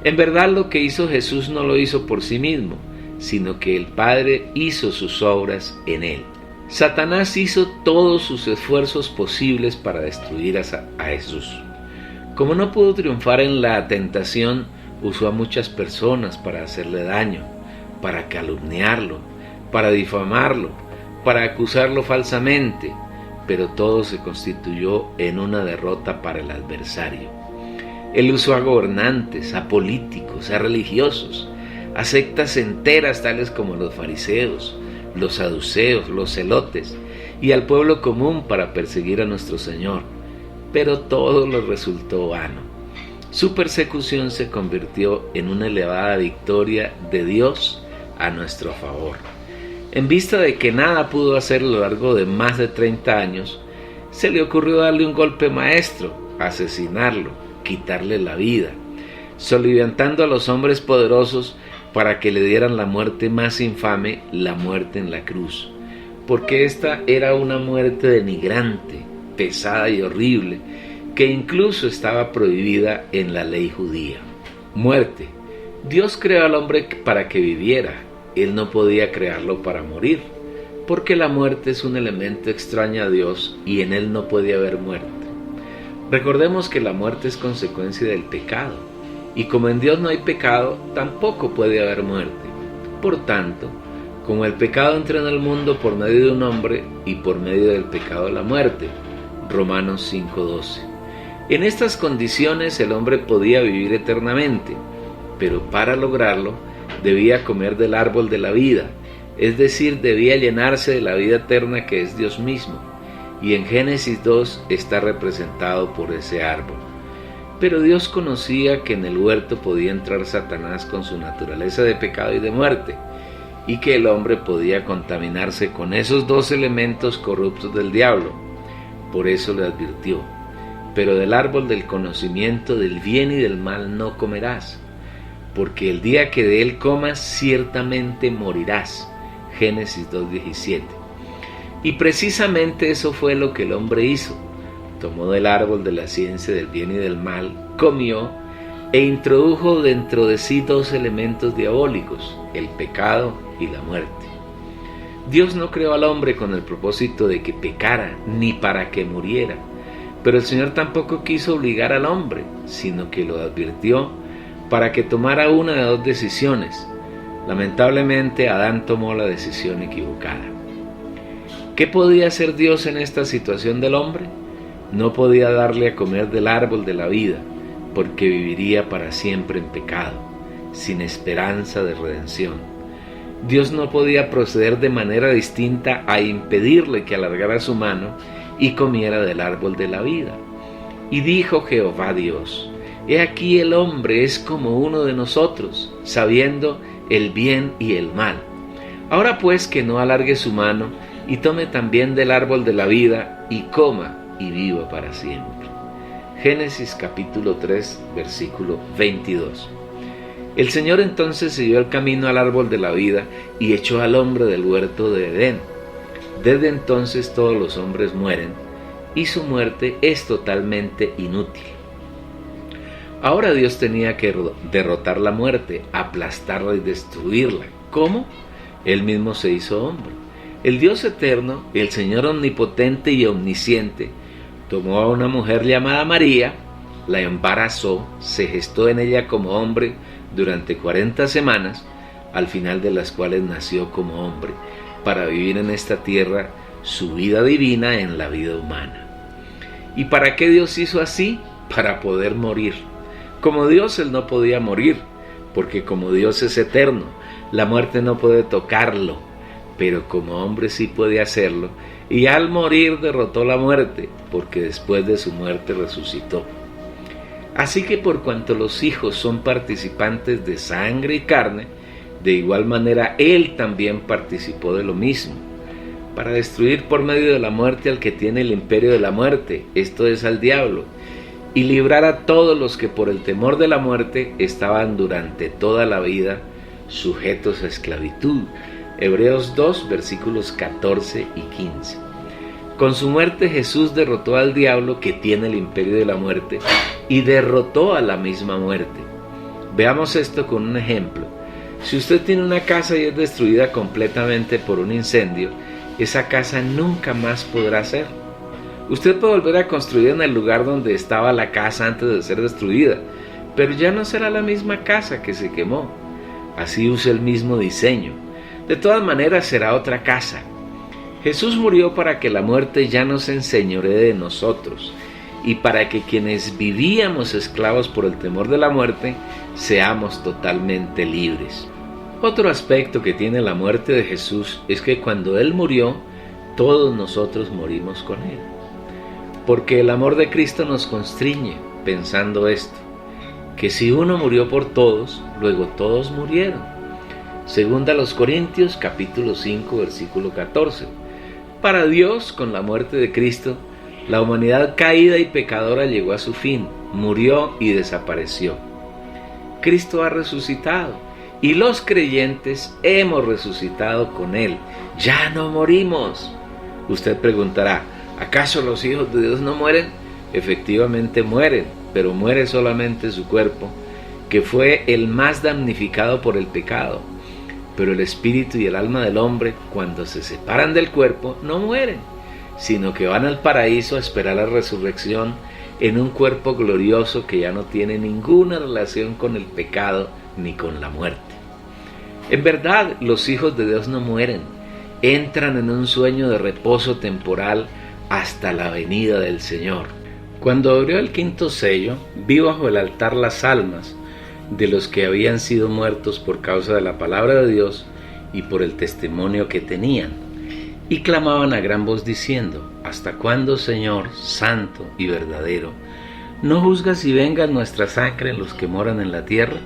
En verdad lo que hizo Jesús no lo hizo por sí mismo, sino que el Padre hizo sus obras en Él. Satanás hizo todos sus esfuerzos posibles para destruir a Jesús. Como no pudo triunfar en la tentación, usó a muchas personas para hacerle daño, para calumniarlo, para difamarlo, para acusarlo falsamente, pero todo se constituyó en una derrota para el adversario. Él usó a gobernantes, a políticos, a religiosos, a sectas enteras tales como los fariseos, los saduceos, los celotes, y al pueblo común para perseguir a nuestro Señor, pero todo le resultó vano. Su persecución se convirtió en una elevada victoria de Dios a nuestro favor. En vista de que nada pudo hacer a lo largo de más de 30 años, se le ocurrió darle un golpe maestro, asesinarlo, quitarle la vida, soliviantando a los hombres poderosos para que le dieran la muerte más infame, la muerte en la cruz, porque esta era una muerte denigrante, pesada y horrible, que incluso estaba prohibida en la ley judía. Muerte. Dios creó al hombre para que viviera, Él no podía crearlo para morir, porque la muerte es un elemento extraño a Dios y en Él no puede haber muerte. Recordemos que la muerte es consecuencia del pecado, y como en Dios no hay pecado, tampoco puede haber muerte. por tanto, como el pecado entró en el mundo por medio de un hombre y por medio del pecado la muerte. Romanos 5:12. En estas condiciones el hombre podía vivir eternamente, pero para lograrlo debía comer del árbol de la vida, es decir, debía llenarse de la vida eterna que es Dios mismo, y en Génesis 2 está representado por ese árbol. Pero Dios conocía que en el huerto podía entrar Satanás con su naturaleza de pecado y de muerte, y que el hombre podía contaminarse con esos dos elementos corruptos del diablo. Por eso le advirtió: pero del árbol del conocimiento del bien y del mal no comerás, porque el día que de él comas ciertamente morirás. Génesis 2:17. Y precisamente eso fue lo que el hombre hizo. Tomó del árbol de la ciencia del bien y del mal, comió e introdujo dentro de sí dos elementos diabólicos, el pecado y la muerte. Dios no creó al hombre con el propósito de que pecara, ni para que muriera, pero el Señor tampoco quiso obligar al hombre, sino que lo advirtió para que tomara una de dos decisiones. Lamentablemente, Adán tomó la decisión equivocada. ¿Qué podía hacer Dios en esta situación del hombre? No podía darle a comer del árbol de la vida, porque viviría para siempre en pecado, sin esperanza de redención. Dios no podía proceder de manera distinta a impedirle que alargara su mano y comiera del árbol de la vida. Y dijo Jehová Dios: he aquí el hombre es como uno de nosotros, sabiendo el bien y el mal. Ahora pues que no alargue su mano y tome también del árbol de la vida y coma y viva para siempre. Génesis capítulo 3, versículo 22. El Señor entonces siguió el camino al árbol de la vida y echó al hombre del huerto de Edén. Desde entonces todos los hombres mueren y su muerte es totalmente inútil. Ahora Dios tenía que derrotar la muerte, aplastarla y destruirla. ¿Cómo? Él mismo se hizo hombre. El Dios eterno, el Señor omnipotente y omnisciente, tomó a una mujer llamada María, la embarazó, se gestó en ella como hombre durante 40 semanas, al final de las cuales nació como hombre, para vivir en esta tierra su vida divina en la vida humana. ¿Y para qué Dios hizo así? Para poder morir. Como Dios, Él no podía morir, porque como Dios es eterno, la muerte no puede tocarlo, pero como hombre sí puede hacerlo, y al morir derrotó la muerte, porque después de su muerte resucitó. Así que por cuanto los hijos son participantes de sangre y carne, de igual manera Él también participó de lo mismo, para destruir por medio de la muerte al que tiene el imperio de la muerte, esto es, al diablo, y librar a todos los que por el temor de la muerte estaban durante toda la vida sujetos a esclavitud. Hebreos 2, versículos 14 y 15. Con su muerte Jesús derrotó al diablo que tiene el imperio de la muerte y derrotó a la misma muerte. Veamos esto con un ejemplo. Si usted tiene una casa y es destruida completamente por un incendio, esa casa nunca más podrá ser. Usted puede volver a construir en el lugar donde estaba la casa antes de ser destruida, pero ya no será la misma casa que se quemó. Así use el mismo diseño. De todas maneras será otra casa. Jesús murió para que la muerte ya no se enseñoree de nosotros y para que quienes vivíamos esclavos por el temor de la muerte seamos totalmente libres. Otro aspecto que tiene la muerte de Jesús es que cuando Él murió, todos nosotros morimos con Él. Porque el amor de Cristo nos constriñe pensando esto, que si uno murió por todos, luego todos murieron. Segunda a los Corintios capítulo 5 versículo 14. Para Dios, con la muerte de Cristo, la humanidad caída y pecadora llegó a su fin, murió y desapareció. Cristo ha resucitado y los creyentes hemos resucitado con Él. Ya no morimos. Usted preguntará, ¿acaso los hijos de Dios no mueren? Efectivamente mueren, pero muere solamente su cuerpo, que fue el más damnificado por el pecado. Pero el espíritu y el alma del hombre, cuando se separan del cuerpo, no mueren, sino que van al paraíso a esperar la resurrección en un cuerpo glorioso que ya no tiene ninguna relación con el pecado ni con la muerte. En verdad, los hijos de Dios no mueren, entran en un sueño de reposo temporal hasta la venida del Señor. Cuando abrió el quinto sello, vi bajo el altar las almas de los que habían sido muertos por causa de la palabra de Dios y por el testimonio que tenían, y clamaban a gran voz diciendo: ¿Hasta cuándo, Señor, santo y verdadero, no juzgas y vengas nuestra sangre en los que moran en la tierra?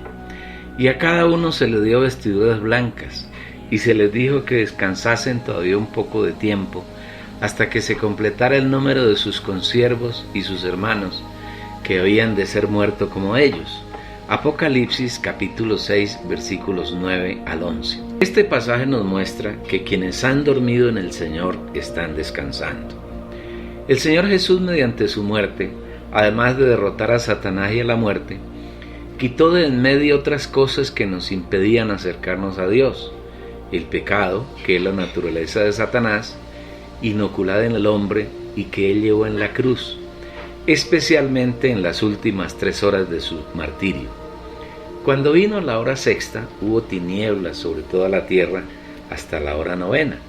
Y a cada uno se le dio vestiduras blancas, y se les dijo que descansasen todavía un poco de tiempo, hasta que se completara el número de sus consiervos y sus hermanos, que habían de ser muertos como ellos. Apocalipsis capítulo 6 versículos 9 al 11. Este pasaje nos muestra que quienes han dormido en el Señor están descansando. El Señor Jesús, mediante su muerte, además de derrotar a Satanás y a la muerte, quitó de en medio otras cosas que nos impedían acercarnos a Dios: el pecado, que es la naturaleza de Satanás, inoculada en el hombre y que él llevó en la cruz, especialmente en las últimas 3 horas de su martirio. Cuando vino la hora sexta, hubo tinieblas sobre toda la tierra hasta la hora novena.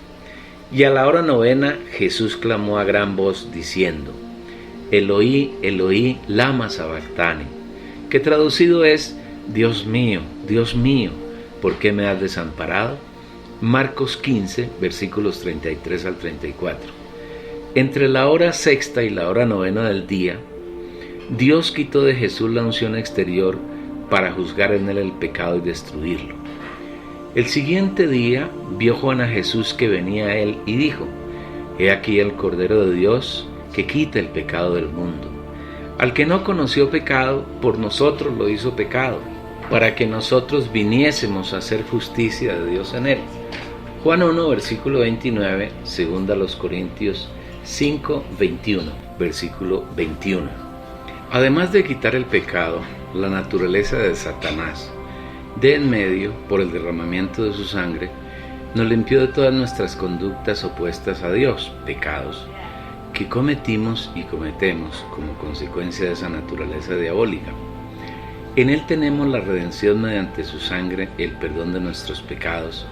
Y a la hora novena Jesús clamó a gran voz diciendo: Eloí, Eloí, lama sabactani, que traducido es: Dios mío, ¿por qué me has desamparado? Marcos 15, versículos 33 al 34. Entre la hora sexta y la hora novena del día, Dios quitó de Jesús la unción exterior para juzgar en él el pecado y destruirlo. El siguiente día vio Juan a Jesús que venía a él y dijo: He aquí el Cordero de Dios que quita el pecado del mundo. Al que no conoció pecado, por nosotros lo hizo pecado, para que nosotros viniésemos a hacer justicia de Dios en él. Juan 1, versículo 29, segunda a los Corintios 5, 21, versículo 21. Además de quitar el pecado, la naturaleza de Satanás, de en medio, por el derramamiento de su sangre, nos limpió de todas nuestras conductas opuestas a Dios, pecados que cometimos y cometemos como consecuencia de esa naturaleza diabólica. En él tenemos la redención mediante su sangre, el perdón de nuestros pecados,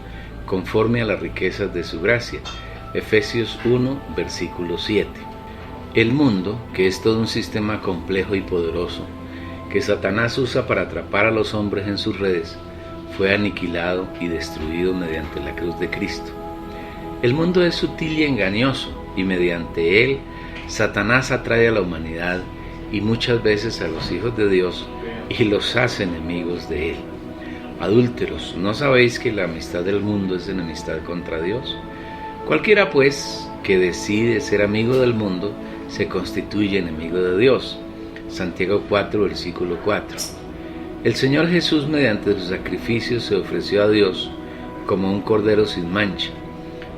conforme a las riquezas de su gracia. Efesios 1, versículo 7. El mundo, que es todo un sistema complejo y poderoso, que Satanás usa para atrapar a los hombres en sus redes, fue aniquilado y destruido mediante la cruz de Cristo. El mundo es sutil y engañoso, y mediante él Satanás atrae a la humanidad y muchas veces a los hijos de Dios y los hace enemigos de él. Adúlteros, ¿no sabéis que la amistad del mundo es enemistad contra Dios? Cualquiera pues que decide ser amigo del mundo se constituye enemigo de Dios. Santiago 4, versículo 4. El Señor Jesús, mediante su sacrificio, se ofreció a Dios como un cordero sin mancha,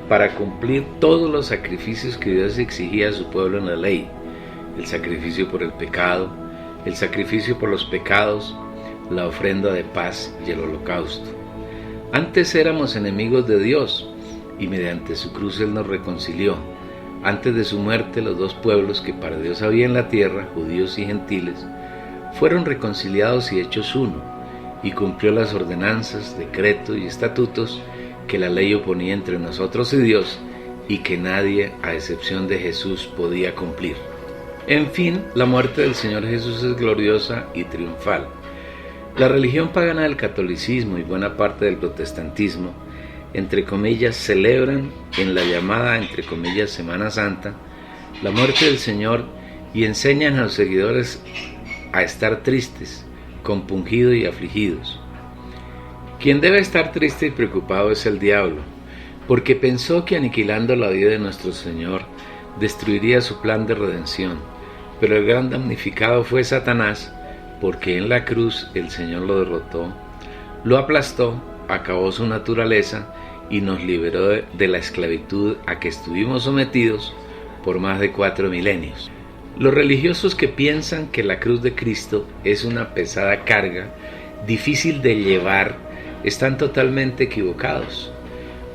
para cumplir todos los sacrificios que Dios exigía a su pueblo en la ley: el sacrificio por el pecado, el sacrificio por los pecados, la ofrenda de paz y el holocausto. Antes éramos enemigos de Dios, y mediante su cruz Él nos reconcilió. Antes de su muerte, los dos pueblos que para Dios había en la tierra, judíos y gentiles, fueron reconciliados y hechos uno, y cumplió las ordenanzas, decretos y estatutos que la ley oponía entre nosotros y Dios, y que nadie, a excepción de Jesús, podía cumplir. En fin, la muerte del Señor Jesús es gloriosa y triunfal. La religión pagana del catolicismo y buena parte del protestantismo, entre comillas, celebran en la llamada, entre comillas, Semana Santa, la muerte del Señor y enseñan a los seguidores a estar tristes, compungidos y afligidos. Quien debe estar triste y preocupado es el diablo, porque pensó que aniquilando la vida de nuestro Señor destruiría su plan de redención, pero el gran damnificado fue Satanás, porque en la cruz el Señor lo derrotó, lo aplastó, acabó su naturaleza y nos liberó de la esclavitud a que estuvimos sometidos por más de 4 milenios. Los religiosos que piensan que la cruz de Cristo es una pesada carga, difícil de llevar, están totalmente equivocados,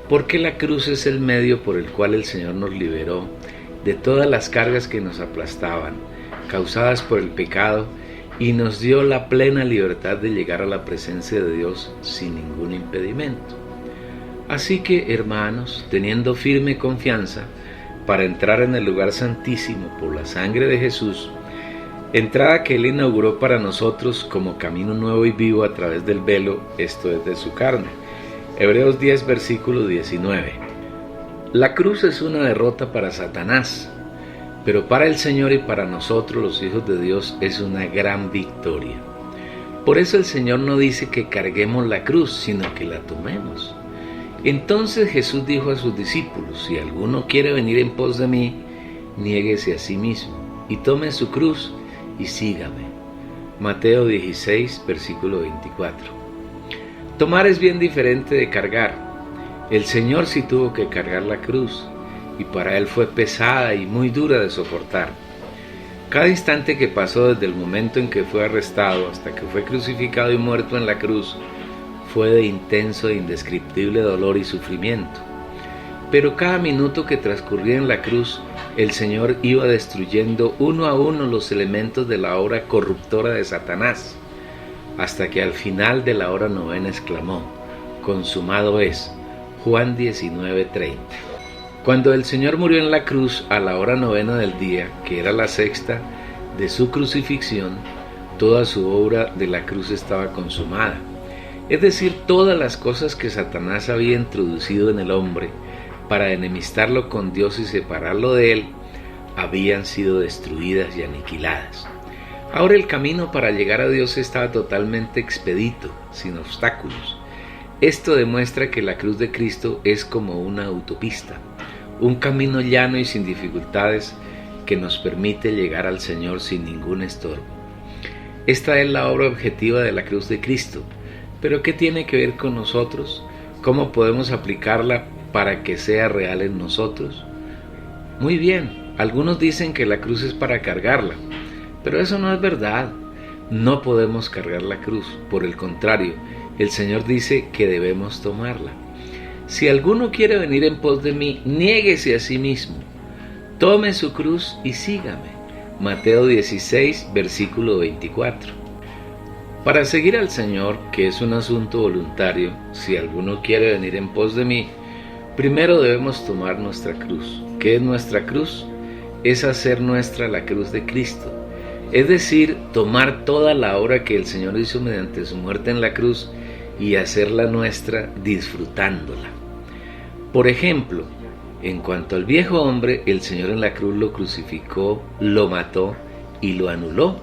porque la cruz es el medio por el cual el Señor nos liberó de todas las cargas que nos aplastaban, causadas por el pecado, y nos dio la plena libertad de llegar a la presencia de Dios sin ningún impedimento. Así que, hermanos, teniendo firme confianza para entrar en el lugar santísimo por la sangre de Jesús, entrada que Él inauguró para nosotros como camino nuevo y vivo a través del velo, esto es de su carne. Hebreos 10, versículo 19. La cruz es una derrota para Satanás, pero para el Señor y para nosotros los hijos de Dios es una gran victoria. Por eso el Señor no dice que carguemos la cruz, sino que la tomemos. Entonces Jesús dijo a sus discípulos: si alguno quiere venir en pos de mí, niéguese a sí mismo y tome su cruz y sígame. Mateo 16, versículo 24. Tomar es bien diferente de cargar. El Señor sí tuvo que cargar la cruz, y para Él fue pesada y muy dura de soportar. Cada instante que pasó desde el momento en que fue arrestado hasta que fue crucificado y muerto en la cruz fue de intenso e indescriptible dolor y sufrimiento. Pero cada minuto que transcurría en la cruz, el Señor iba destruyendo uno a uno los elementos de la obra corruptora de Satanás, hasta que al final de la hora novena exclamó: consumado es. Juan 19:30. Cuando el Señor murió en la cruz a la hora novena del día, que era la sexta de su crucifixión, toda su obra de la cruz estaba consumada. Es decir, todas las cosas que Satanás había introducido en el hombre para enemistarlo con Dios y separarlo de Él, habían sido destruidas y aniquiladas. Ahora el camino para llegar a Dios estaba totalmente expedito, sin obstáculos. Esto demuestra que la cruz de Cristo es como una autopista, un camino llano y sin dificultades que nos permite llegar al Señor sin ningún estorbo. Esta es la obra objetiva de la cruz de Cristo. ¿Pero qué tiene que ver con nosotros? ¿Cómo podemos aplicarla para que sea real en nosotros? Muy bien, algunos dicen que la cruz es para cargarla, pero eso no es verdad. No podemos cargar la cruz, por el contrario, el Señor dice que debemos tomarla. Si alguno quiere venir en pos de mí, niéguese a sí mismo, tome su cruz y sígame. Mateo 16, versículo 24. Para seguir al Señor, que es un asunto voluntario, si alguno quiere venir en pos de mí, primero debemos tomar nuestra cruz. ¿Qué es nuestra cruz? Es hacer nuestra la cruz de Cristo. Es decir, tomar toda la obra que el Señor hizo mediante su muerte en la cruz y hacerla nuestra disfrutándola. Por ejemplo, en cuanto al viejo hombre, el Señor en la cruz lo crucificó, lo mató y lo anuló.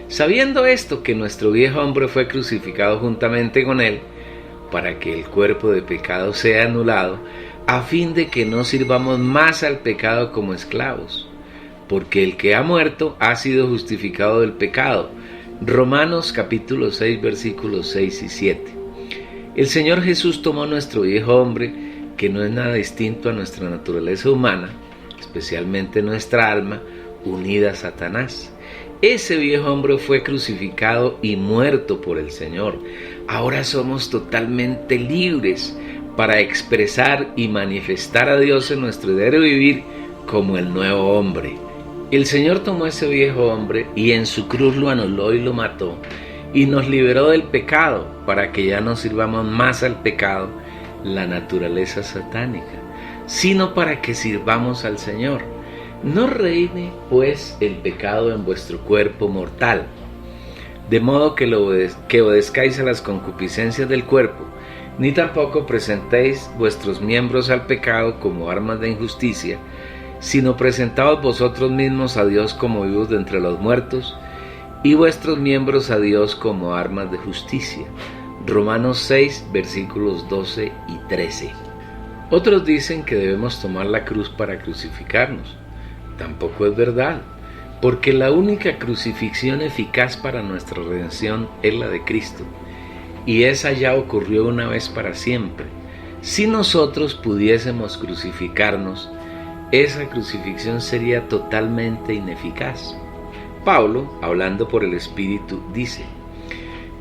Sabiendo esto, que nuestro viejo hombre fue crucificado juntamente con él, para que el cuerpo de pecado sea anulado, a fin de que no sirvamos más al pecado como esclavos, porque el que ha muerto ha sido justificado del pecado. Romanos capítulo 6, versículos 6 y 7. El Señor Jesús tomó nuestro viejo hombre, que no es nada distinto a nuestra naturaleza humana, especialmente nuestra alma, unida a Satanás. Ese viejo hombre fue crucificado y muerto por el Señor. Ahora somos totalmente libres para expresar y manifestar a Dios en nuestro diario vivir como el nuevo hombre. El Señor tomó ese viejo hombre y en su cruz lo anuló y lo mató y nos liberó del pecado para que ya no sirvamos más al pecado, la naturaleza satánica, sino para que sirvamos al Señor. No reine pues el pecado en vuestro cuerpo mortal, de modo que obedezcáis a las concupiscencias del cuerpo, ni tampoco presentéis vuestros miembros al pecado como armas de injusticia, sino presentaos vosotros mismos a Dios como vivos de entre los muertos, y vuestros miembros a Dios como armas de justicia. Romanos 6, versículos 12 y 13. Otros dicen que debemos tomar la cruz para crucificarnos. Tampoco es verdad, porque la única crucifixión eficaz para nuestra redención es la de Cristo, y esa ya ocurrió una vez para siempre. Si nosotros pudiésemos crucificarnos, esa crucifixión sería totalmente ineficaz. Pablo, hablando por el Espíritu, dice: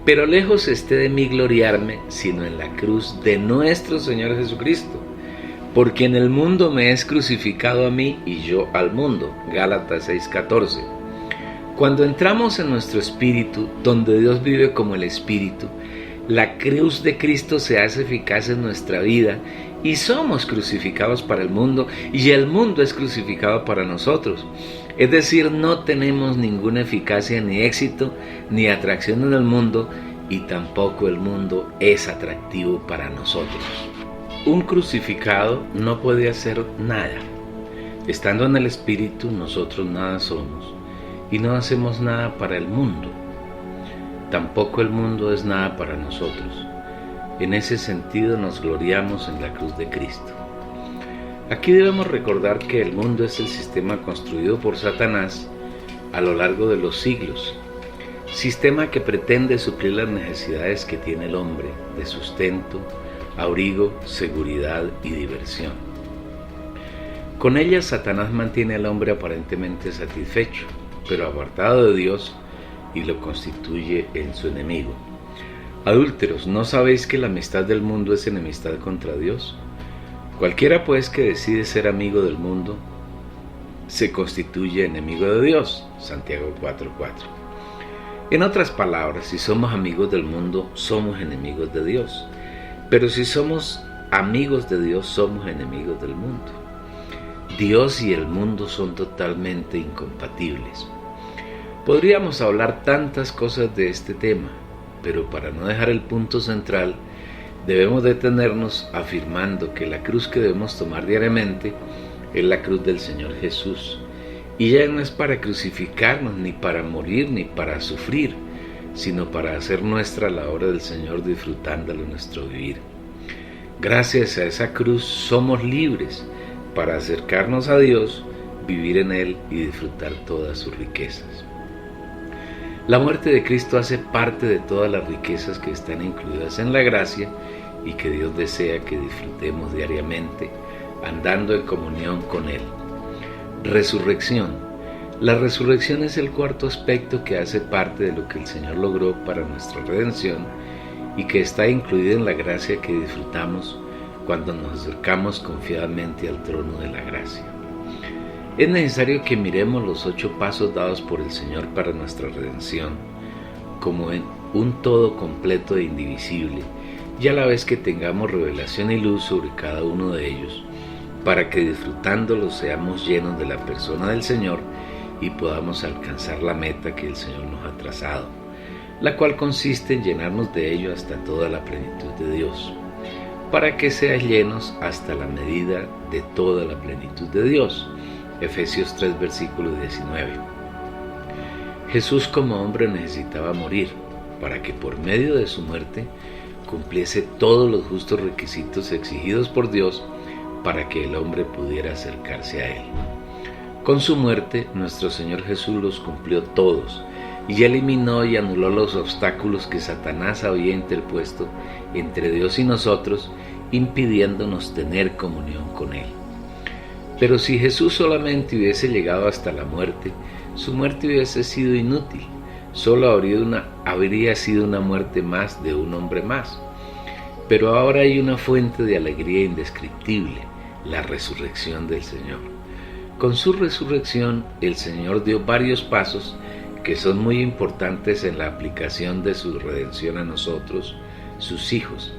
pero lejos esté de mí gloriarme, sino en la cruz de nuestro Señor Jesucristo, porque en el mundo me es crucificado a mí y yo al mundo. Gálatas 6:14. Cuando entramos en nuestro espíritu, donde Dios vive como el Espíritu, La cruz de Cristo se hace eficaz en nuestra vida y somos crucificados para el mundo y el mundo es crucificado para nosotros. Es decir, no tenemos ninguna eficacia ni éxito ni atracción en el mundo y tampoco el mundo es atractivo para nosotros. Un crucificado no puede hacer nada. Estando en el Espíritu, nosotros nada somos y no hacemos nada para el mundo. Tampoco el mundo es nada para nosotros. En ese sentido nos gloriamos en la cruz de Cristo. Aquí debemos recordar que el mundo es el sistema construido por Satanás a lo largo de los siglos, sistema que pretende suplir las necesidades que tiene el hombre de sustento, abrigo, seguridad y diversión. Con ella Satanás mantiene al hombre aparentemente satisfecho, pero apartado de Dios, y lo constituye en su enemigo. Adúlteros, ¿no sabéis que la amistad del mundo es enemistad contra Dios? Cualquiera pues que decide ser amigo del mundo se constituye enemigo de Dios. Santiago 4:4. En otras palabras, si somos amigos del mundo, somos enemigos de Dios. Pero si somos amigos de Dios, somos enemigos del mundo. Dios y el mundo son totalmente incompatibles. Podríamos hablar tantas cosas de este tema, pero para no dejar el punto central, debemos detenernos afirmando que la cruz que debemos tomar diariamente es la cruz del Señor Jesús. Y ya no es para crucificarnos, ni para morir, ni para sufrir, sino para hacer nuestra la obra del Señor disfrutándolo en nuestro vivir. Gracias a esa cruz somos libres para acercarnos a Dios, vivir en Él y disfrutar todas sus riquezas. La muerte de Cristo hace parte de todas las riquezas que están incluidas en la gracia y que Dios desea que disfrutemos diariamente, andando en comunión con Él. Resurrección. La resurrección es el cuarto aspecto que hace parte de lo que el Señor logró para nuestra redención y que está incluido en la gracia que disfrutamos cuando nos acercamos confiadamente al trono de la gracia. Es necesario que miremos los 8 pasos dados por el Señor para nuestra redención como en un todo completo e indivisible, y a la vez que tengamos revelación y luz sobre cada uno de ellos, para que disfrutándolos seamos llenos de la persona del Señor y podamos alcanzar la meta que el Señor nos ha trazado, la cual consiste en llenarnos de ello hasta toda la plenitud de Dios, para que seas llenos hasta la medida de toda la plenitud de Dios. Efesios 3, versículo 19. Jesús como hombre necesitaba morir para que por medio de su muerte cumpliese todos los justos requisitos exigidos por Dios para que el hombre pudiera acercarse a Él. Con su muerte, nuestro Señor Jesús los cumplió todos y eliminó y anuló los obstáculos que Satanás había interpuesto entre Dios y nosotros, impidiéndonos tener comunión con Él. Pero si Jesús solamente hubiese llegado hasta la muerte, su muerte hubiese sido inútil. Solo habría sido una muerte más de un hombre más. Pero ahora hay una fuente de alegría indescriptible, la resurrección del Señor. Con su resurrección, el Señor dio varios pasos que son muy importantes en la aplicación de su redención a nosotros, sus hijos.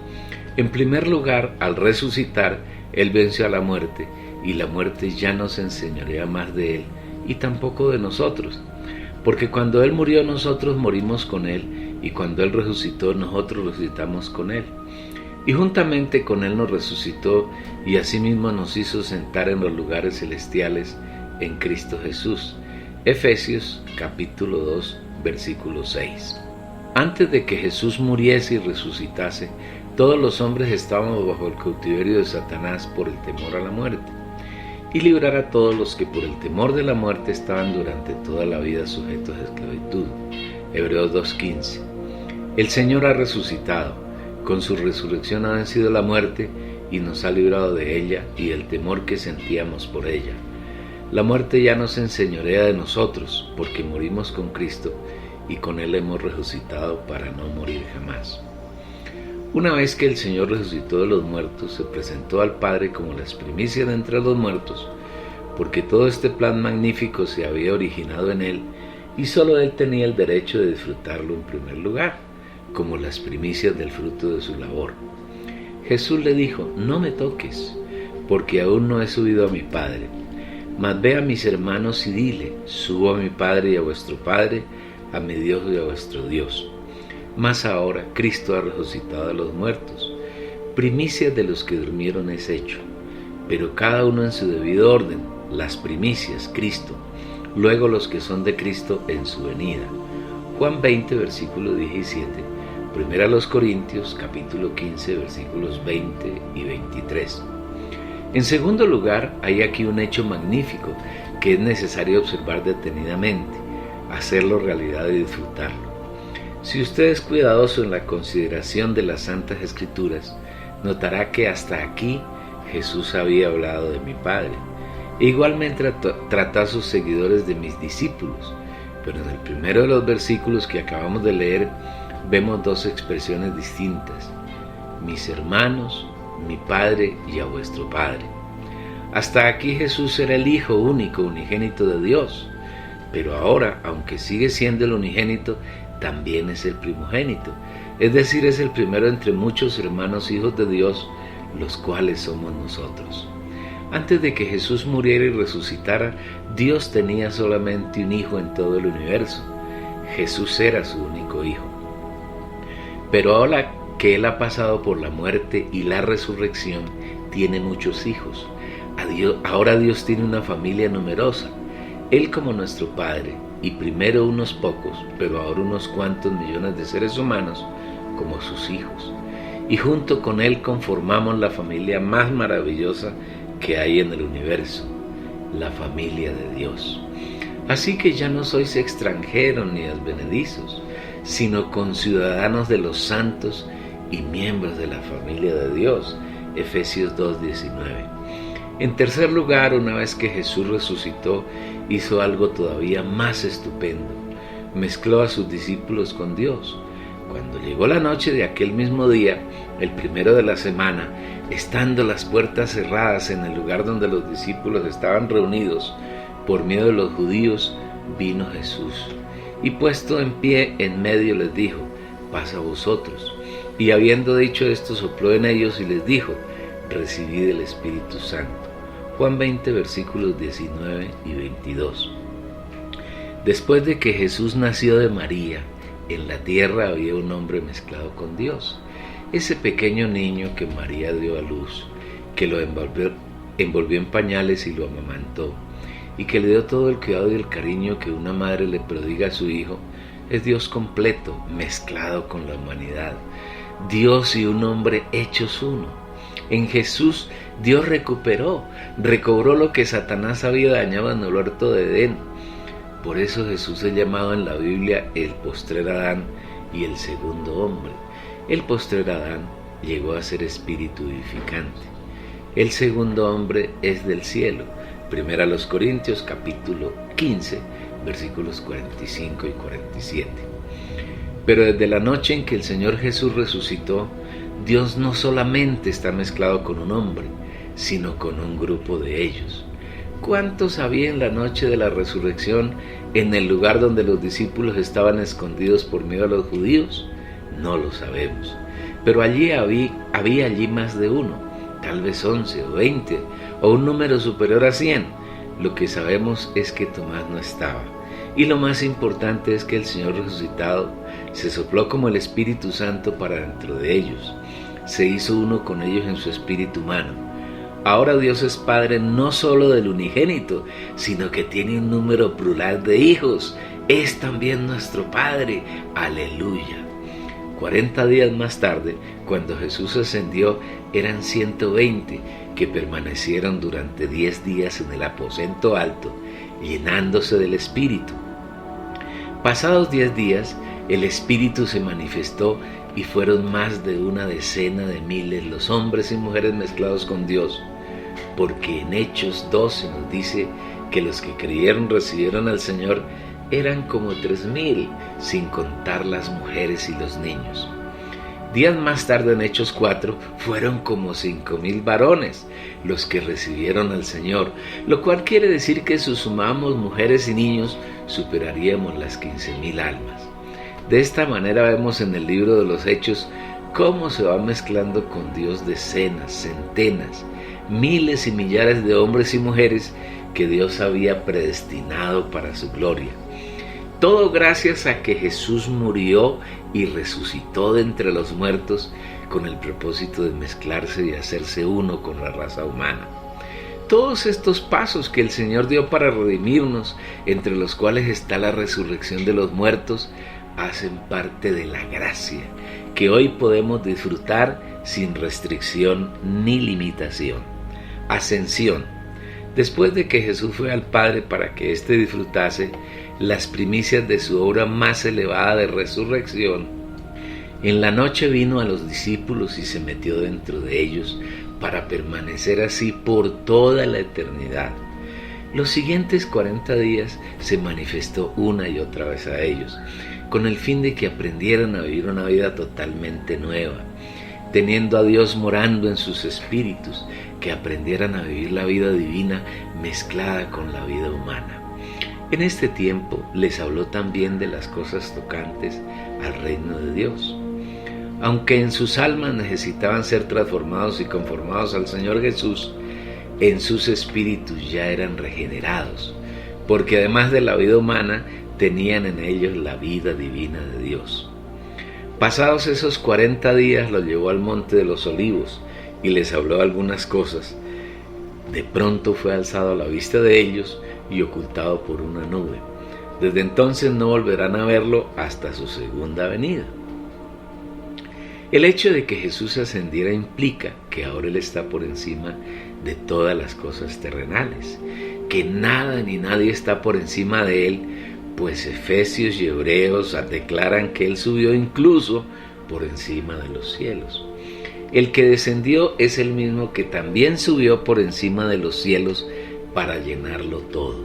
En primer lugar, al resucitar, Él venció a la muerte, y la muerte ya no se enseñorea más de Él y tampoco de nosotros, porque cuando Él murió nosotros morimos con Él, y cuando Él resucitó nosotros resucitamos con Él, y juntamente con Él nos resucitó y asimismo nos hizo sentar en los lugares celestiales en Cristo Jesús. Efesios capítulo 2 versículo 6. Antes de que Jesús muriese y resucitase, todos los hombres estábamos bajo el cautiverio de Satanás por el temor a la muerte, y librar a todos los que por el temor de la muerte estaban durante toda la vida sujetos a esclavitud. Hebreos 2:15. El Señor ha resucitado, con su resurrección ha vencido la muerte y nos ha librado de ella y del temor que sentíamos por ella. La muerte ya no se enseñorea de nosotros, porque morimos con Cristo y con Él hemos resucitado para no morir jamás. Una vez que el Señor resucitó de los muertos, se presentó al Padre como las primicias de entre los muertos, porque todo este plan magnífico se había originado en Él y solo Él tenía el derecho de disfrutarlo en primer lugar. como las primicias del fruto de su labor. Jesús le dijo: no me toques, porque aún no he subido a mi Padre. Mas ve a mis hermanos y dile: subo a mi Padre y a vuestro Padre, a mi Dios y a vuestro Dios. Mas ahora Cristo ha resucitado de los muertos. Primicias de los que durmieron es hecho, pero cada uno en su debido orden: las primicias, Cristo, luego los que son de Cristo en su venida. Juan 20, versículo 17, Primera a los Corintios, capítulo 15, versículos 20 y 23. En segundo lugar, hay aquí un hecho magnífico que es necesario observar detenidamente, hacerlo realidad y disfrutarlo. Si usted es cuidadoso en la consideración de las Santas Escrituras, notará que hasta aquí Jesús había hablado de mi Padre. Igualmente trató a sus seguidores de mis discípulos, pero en el primero de los versículos que acabamos de leer vemos dos expresiones distintas: mis hermanos, mi Padre y a vuestro Padre. Hasta aquí Jesús era el Hijo único, unigénito de Dios, pero ahora, aunque sigue siendo el unigénito, también es el primogénito, es decir, es el primero entre muchos hermanos hijos de Dios, los cuales somos nosotros. Antes de que Jesús muriera y resucitara, Dios tenía solamente un Hijo en todo el universo. Jesús era su único Hijo. Pero ahora que Él ha pasado por la muerte y la resurrección, tiene muchos hijos. Ahora Dios tiene una familia numerosa. Él como nuestro Padre, y primero unos pocos, pero ahora unos cuantos millones de seres humanos como sus hijos. Y junto con Él conformamos la familia más maravillosa que hay en el universo, la familia de Dios. Así que ya no sois extranjeros ni advenedizos, sino conciudadanos de los santos y miembros de la familia de Dios. Efesios 2:19. En tercer lugar, una vez que Jesús resucitó, hizo algo todavía más estupendo: mezcló a sus discípulos con Dios. Cuando llegó la noche de aquel mismo día, el primero de la semana, estando las puertas cerradas en el lugar donde los discípulos estaban reunidos, por miedo de los judíos, vino Jesús, y puesto en pie en medio les dijo: paz a vosotros. Y habiendo dicho esto, sopló en ellos y les dijo: recibid el Espíritu Santo. Juan 20, versículos 19 y 22. Después de que Jesús nació de María, en la tierra había un hombre mezclado con Dios. Ese pequeño niño que María dio a luz, que lo envolvió en pañales y lo amamantó, y que le dio todo el cuidado y el cariño que una madre le prodiga a su hijo, es Dios completo, mezclado con la humanidad. Dios y un hombre hechos uno. En Jesús, Dios recobró lo que Satanás había dañado en el huerto de Edén. Por eso Jesús es llamado en la Biblia el postrer Adán y el segundo hombre. El postrer Adán llegó a ser espíritu vivificante. El segundo hombre es del cielo. Primera a los Corintios, capítulo 15, versículos 45 y 47. Pero desde la noche en que el Señor Jesús resucitó, Dios no solamente está mezclado con un hombre, sino con un grupo de ellos. ¿Cuántos había en la noche de la resurrección en el lugar donde los discípulos estaban escondidos por miedo a los judíos? No lo sabemos, pero había allí más de uno, tal vez 11 o 20 o un número superior a 100. Lo que sabemos es que Tomás no estaba, y lo más importante es que el Señor resucitado se sopló como el Espíritu Santo para dentro de ellos, se hizo uno con ellos en su espíritu humano. Ahora Dios es Padre no solo del unigénito, sino que tiene un número plural de hijos. Es también nuestro Padre. Aleluya. 40 días más tarde, cuando Jesús ascendió, eran 120 que permanecieron durante 10 días en el aposento alto, llenándose del Espíritu. Pasados 10 días, el Espíritu se manifestó y fueron más de una decena de miles los hombres y mujeres mezclados con Dios, porque en Hechos 12 nos dice que los que recibieron al Señor eran como 3,000, sin contar las mujeres y los niños. Días más tarde, en Hechos 4, fueron como 5,000 varones los que recibieron al Señor, lo cual quiere decir que si sumamos mujeres y niños, superaríamos las 15,000 almas. De esta manera vemos en el libro de los Hechos cómo se va mezclando con Dios decenas, centenas, miles y millares de hombres y mujeres que Dios había predestinado para su gloria. Todo gracias a que Jesús murió y resucitó de entre los muertos con el propósito de mezclarse y hacerse uno con la raza humana. Todos estos pasos que el Señor dio para redimirnos, entre los cuales está la resurrección de los muertos, hacen parte de la gracia que hoy podemos disfrutar sin restricción ni limitación. Ascensión. Después de que Jesús fue al Padre para que éste disfrutase las primicias de su obra más elevada de resurrección, en la noche vino a los discípulos y se metió dentro de ellos para permanecer así por toda la eternidad. Los siguientes 40 días se manifestó una y otra vez a ellos, con el fin de que aprendieran a vivir una vida totalmente nueva, teniendo a Dios morando en sus espíritus, que aprendieran a vivir la vida divina mezclada con la vida humana. En este tiempo les habló también de las cosas tocantes al reino de Dios. Aunque en sus almas necesitaban ser transformados y conformados al Señor Jesús, en sus espíritus ya eran regenerados, porque además de la vida humana, tenían en ellos la vida divina de Dios. Pasados esos 40 días los llevó al monte de los Olivos y les habló algunas cosas. De pronto fue alzado a la vista de ellos y ocultado por una nube. Desde entonces no volverán a verlo hasta su segunda venida. El hecho de que Jesús ascendiera implica que ahora Él está por encima de todas las cosas terrenales, que nada ni nadie está por encima de Él, pues Efesios y Hebreos declaran que Él subió incluso por encima de los cielos. El que descendió es el mismo que también subió por encima de los cielos para llenarlo todo,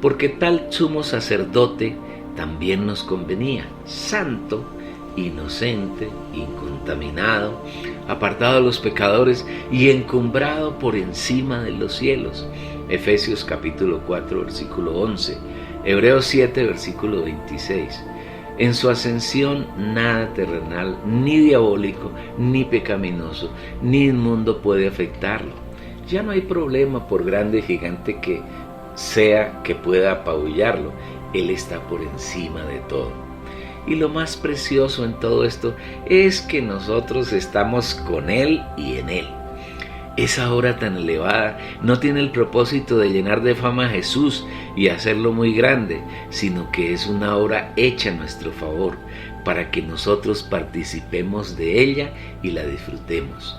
porque tal sumo sacerdote también nos convenía, santo, inocente, incontaminado, apartado de los pecadores y encumbrado por encima de los cielos. Efesios capítulo 4 versículo 11, Hebreos 7 versículo 26. En su ascensión nada terrenal, ni diabólico, ni pecaminoso, ni inmundo puede afectarlo. Ya no hay problema, por grande y gigante que sea, que pueda apabullarlo. Él está por encima de todo. Y lo más precioso en todo esto es que nosotros estamos con Él y en Él. Esa obra tan elevada no tiene el propósito de llenar de fama a Jesús y hacerlo muy grande, sino que es una obra hecha a nuestro favor, para que nosotros participemos de ella y la disfrutemos.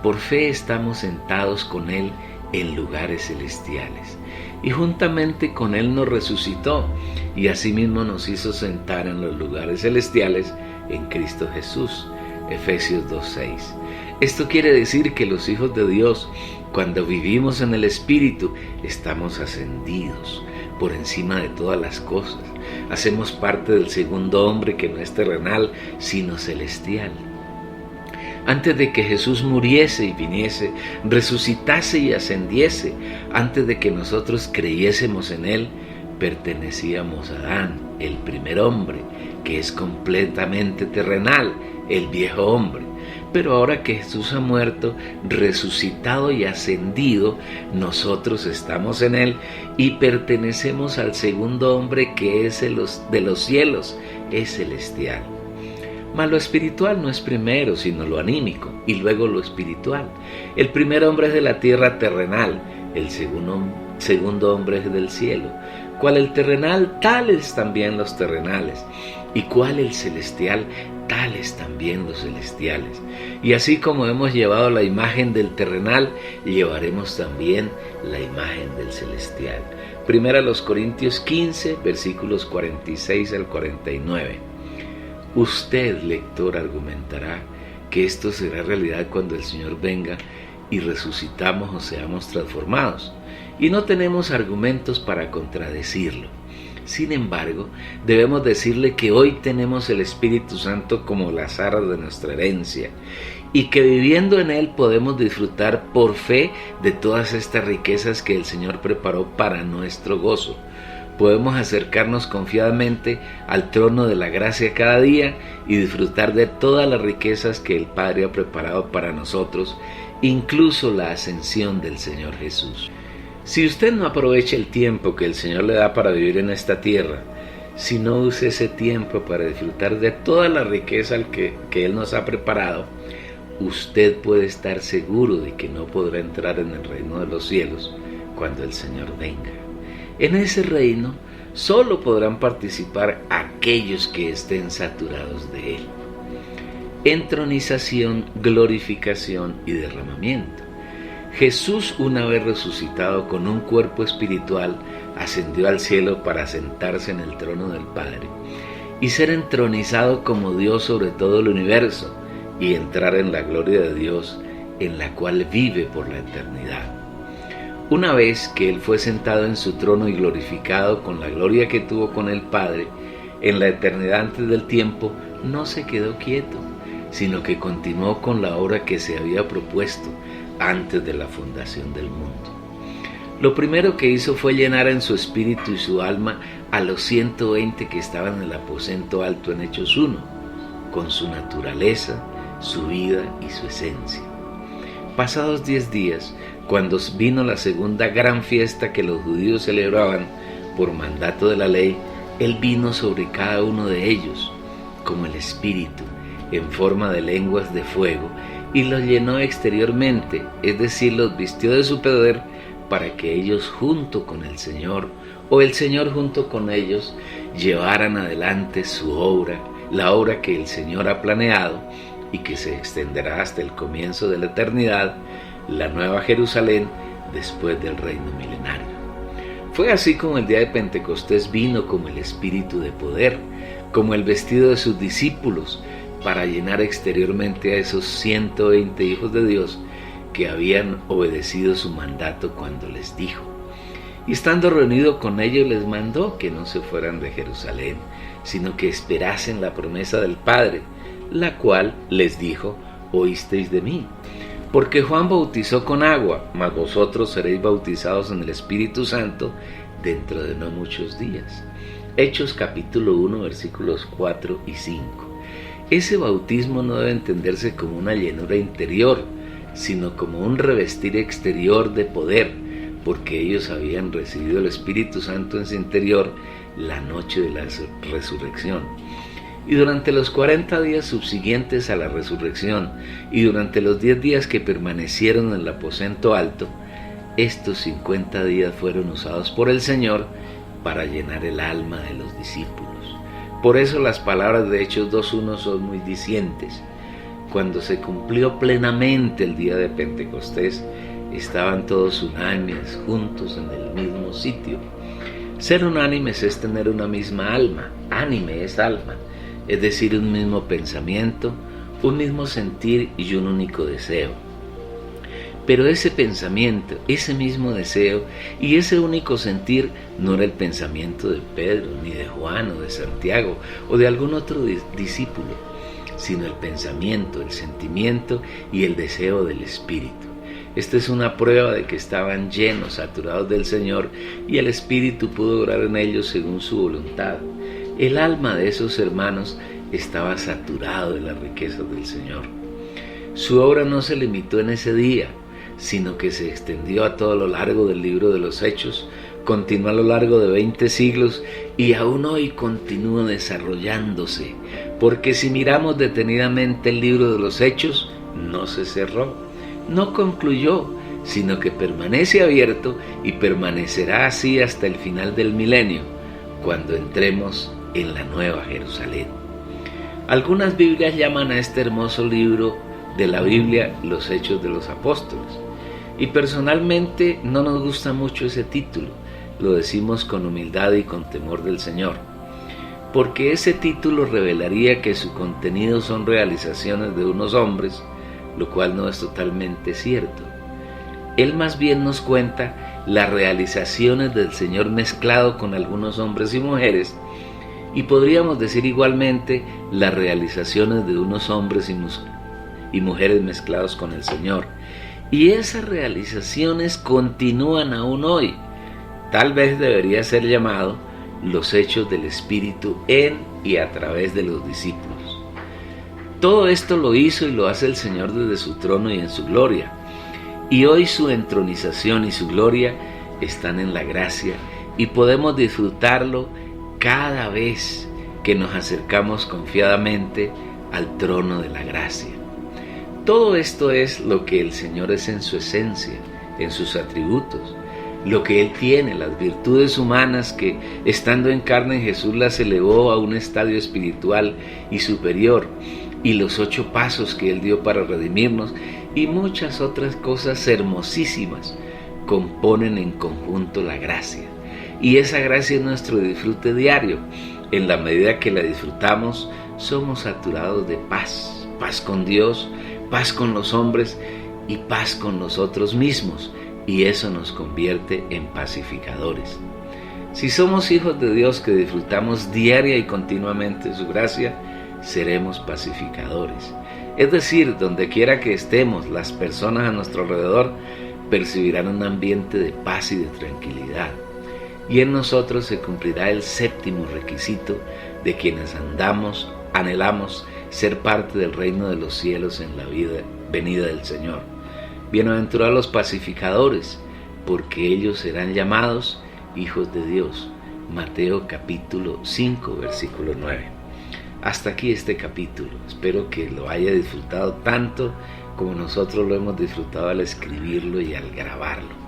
Por fe estamos sentados con Él en lugares celestiales, y juntamente con Él nos resucitó, y asimismo nos hizo sentar en los lugares celestiales en Cristo Jesús. Efesios 2:6. Esto quiere decir que los hijos de Dios, cuando vivimos en el Espíritu, estamos ascendidos por encima de todas las cosas. Hacemos parte del segundo hombre, que no es terrenal, sino celestial. Antes de que Jesús muriese y viniese, resucitase y ascendiese, antes de que nosotros creyésemos en Él, pertenecíamos a Adán, el primer hombre, que es completamente terrenal, el viejo hombre. Pero ahora que Jesús ha muerto, resucitado y ascendido, nosotros estamos en Él y pertenecemos al segundo hombre, que es de los cielos, es celestial. Mas lo espiritual no es primero, sino lo anímico, y luego lo espiritual. El primer hombre es de la tierra terrenal, el segundo hombre es del cielo. Cual el terrenal, tales también los terrenales, y cual el celestial, tales también los celestiales. Y así como hemos llevado la imagen del terrenal, llevaremos también la imagen del celestial. Primera a los Corintios 15, versículos 46 al 49. Usted, lector, argumentará que esto será realidad cuando el Señor venga y resucitamos o seamos transformados, y no tenemos argumentos para contradecirlo. Sin embargo, debemos decirle que hoy tenemos el Espíritu Santo como las arras de nuestra herencia, y que viviendo en Él podemos disfrutar por fe de todas estas riquezas que el Señor preparó para nuestro gozo. podemos acercarnos confiadamente al trono de la gracia cada día y disfrutar de todas las riquezas que el Padre ha preparado para nosotros, incluso la ascensión del Señor Jesús. Si usted no aprovecha el tiempo que el Señor le da para vivir en esta tierra, si no usa ese tiempo para disfrutar de toda la riqueza que Él nos ha preparado, usted puede estar seguro de que no podrá entrar en el reino de los cielos cuando el Señor venga. En ese reino solo podrán participar aquellos que estén saturados de Él. Entronización, glorificación y derramamiento. Jesús, una vez resucitado con un cuerpo espiritual, ascendió al cielo para sentarse en el trono del Padre y ser entronizado como Dios sobre todo el universo y entrar en la gloria de Dios, en la cual vive por la eternidad. Una vez que Él fue sentado en su trono y glorificado con la gloria que tuvo con el Padre, en la eternidad antes del tiempo, no se quedó quieto, sino que continuó con la obra que se había propuesto antes de la fundación del mundo. Lo primero que hizo fue llenar en su espíritu y su alma a los 120 que estaban en el aposento alto en Hechos 1, con su naturaleza, su vida y su esencia. Pasados 10 días, cuando vino la segunda gran fiesta que los judíos celebraban por mandato de la ley, Él vino sobre cada uno de ellos, como el Espíritu, en forma de lenguas de fuego, y los llenó exteriormente, es decir, los vistió de su poder, para que ellos junto con el Señor, o el Señor junto con ellos, llevaran adelante su obra, la obra que el Señor ha planeado, y que se extenderá hasta el comienzo de la eternidad, la nueva Jerusalén después del reino milenario. Fue así como el día de Pentecostés vino como el Espíritu de poder, como el vestido de sus discípulos, para llenar exteriormente a esos 120 hijos de Dios que habían obedecido su mandato cuando les dijo. Y estando reunido con ellos les mandó que no se fueran de Jerusalén, sino que esperasen la promesa del Padre, la cual les dijo: oísteis de mí. Porque Juan bautizó con agua, mas vosotros seréis bautizados en el Espíritu Santo dentro de no muchos días. Hechos capítulo 1 versículos 4 y 5. Ese bautismo no debe entenderse como una llenura interior, sino como un revestir exterior de poder, porque ellos habían recibido el Espíritu Santo en su interior la noche de la resurrección. Y durante los 40 días subsiguientes a la resurrección y durante los 10 días que permanecieron en el aposento alto, estos 50 días fueron usados por el Señor para llenar el alma de los discípulos. Por eso las palabras de Hechos 2:1 son muy dicientes. Cuando se cumplió plenamente el día de Pentecostés, estaban todos unánimes, juntos en el mismo sitio. Ser unánimes es tener una misma alma. Ánime es alma, es decir, un mismo pensamiento, un mismo sentir y un único deseo. Pero ese pensamiento, ese mismo deseo y ese único sentir no era el pensamiento de Pedro, ni de Juan o de Santiago o de algún otro discípulo, sino el pensamiento, el sentimiento y el deseo del Espíritu. Esta es una prueba de que estaban llenos, saturados del Señor, y el Espíritu pudo obrar en ellos según su voluntad. El alma de esos hermanos estaba saturado de las riquezas del Señor. Su obra no se limitó en ese día, sino que se extendió a todo lo largo del libro de los Hechos, continuó a lo largo de 20 siglos y aún hoy continúa desarrollándose, porque si miramos detenidamente el libro de los Hechos, no se cerró, no concluyó, sino que permanece abierto y permanecerá así hasta el final del milenio, cuando entremos en la Nueva Jerusalén. Algunas Biblias llaman a este hermoso libro de la Biblia los Hechos de los Apóstoles, y personalmente no nos gusta mucho ese título. Lo decimos con humildad y con temor del Señor, porque ese título revelaría que su contenido son realizaciones de unos hombres, lo cual no es totalmente cierto. Él más bien nos cuenta las realizaciones del Señor mezclado con algunos hombres y mujeres, y podríamos decir igualmente las realizaciones de unos hombres y mujeres mezclados con el Señor. Y esas realizaciones continúan aún hoy. tal vez debería ser llamado los hechos del Espíritu en y a través de los discípulos. Todo esto lo hizo y lo hace el Señor desde su trono y en su gloria. Y hoy su entronización y su gloria están en la gracia y podemos disfrutarlo cada vez que nos acercamos confiadamente al trono de la gracia. Todo esto es lo que el Señor es en su esencia, en sus atributos, lo que Él tiene, las virtudes humanas que, estando en carne en Jesús, las elevó a un estadio espiritual y superior, y los 8 pasos que Él dio para redimirnos, y muchas otras cosas hermosísimas componen en conjunto la gracia. Y esa gracia es nuestro disfrute diario. En la medida que la disfrutamos, somos saturados de paz, paz con Dios, paz con los hombres y paz con nosotros mismos, y eso nos convierte en pacificadores. Si somos hijos de Dios que disfrutamos diaria y continuamente su gracia, seremos pacificadores. Es decir, donde quiera que estemos, las personas a nuestro alrededor percibirán un ambiente de paz y de tranquilidad. Y en nosotros se cumplirá el 7º requisito de quienes anhelamos ser parte del reino de los cielos en la venida del Señor. Bienaventurados los pacificadores, porque ellos serán llamados hijos de Dios. Mateo capítulo 5, versículo 9. Hasta aquí este capítulo. Espero que lo haya disfrutado tanto como nosotros lo hemos disfrutado al escribirlo y al grabarlo.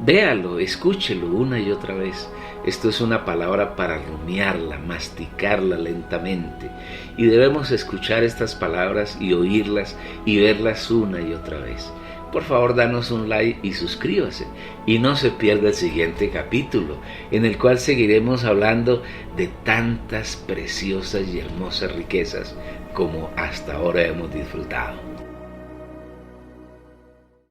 Véalo, escúchelo una y otra vez. Esto es una palabra para rumiarla, masticarla lentamente. Y debemos escuchar estas palabras y oírlas y verlas una y otra vez. Por favor, danos un like y suscríbase. Y no se pierda el siguiente capítulo, en el cual seguiremos hablando de tantas preciosas y hermosas riquezas como hasta ahora hemos disfrutado.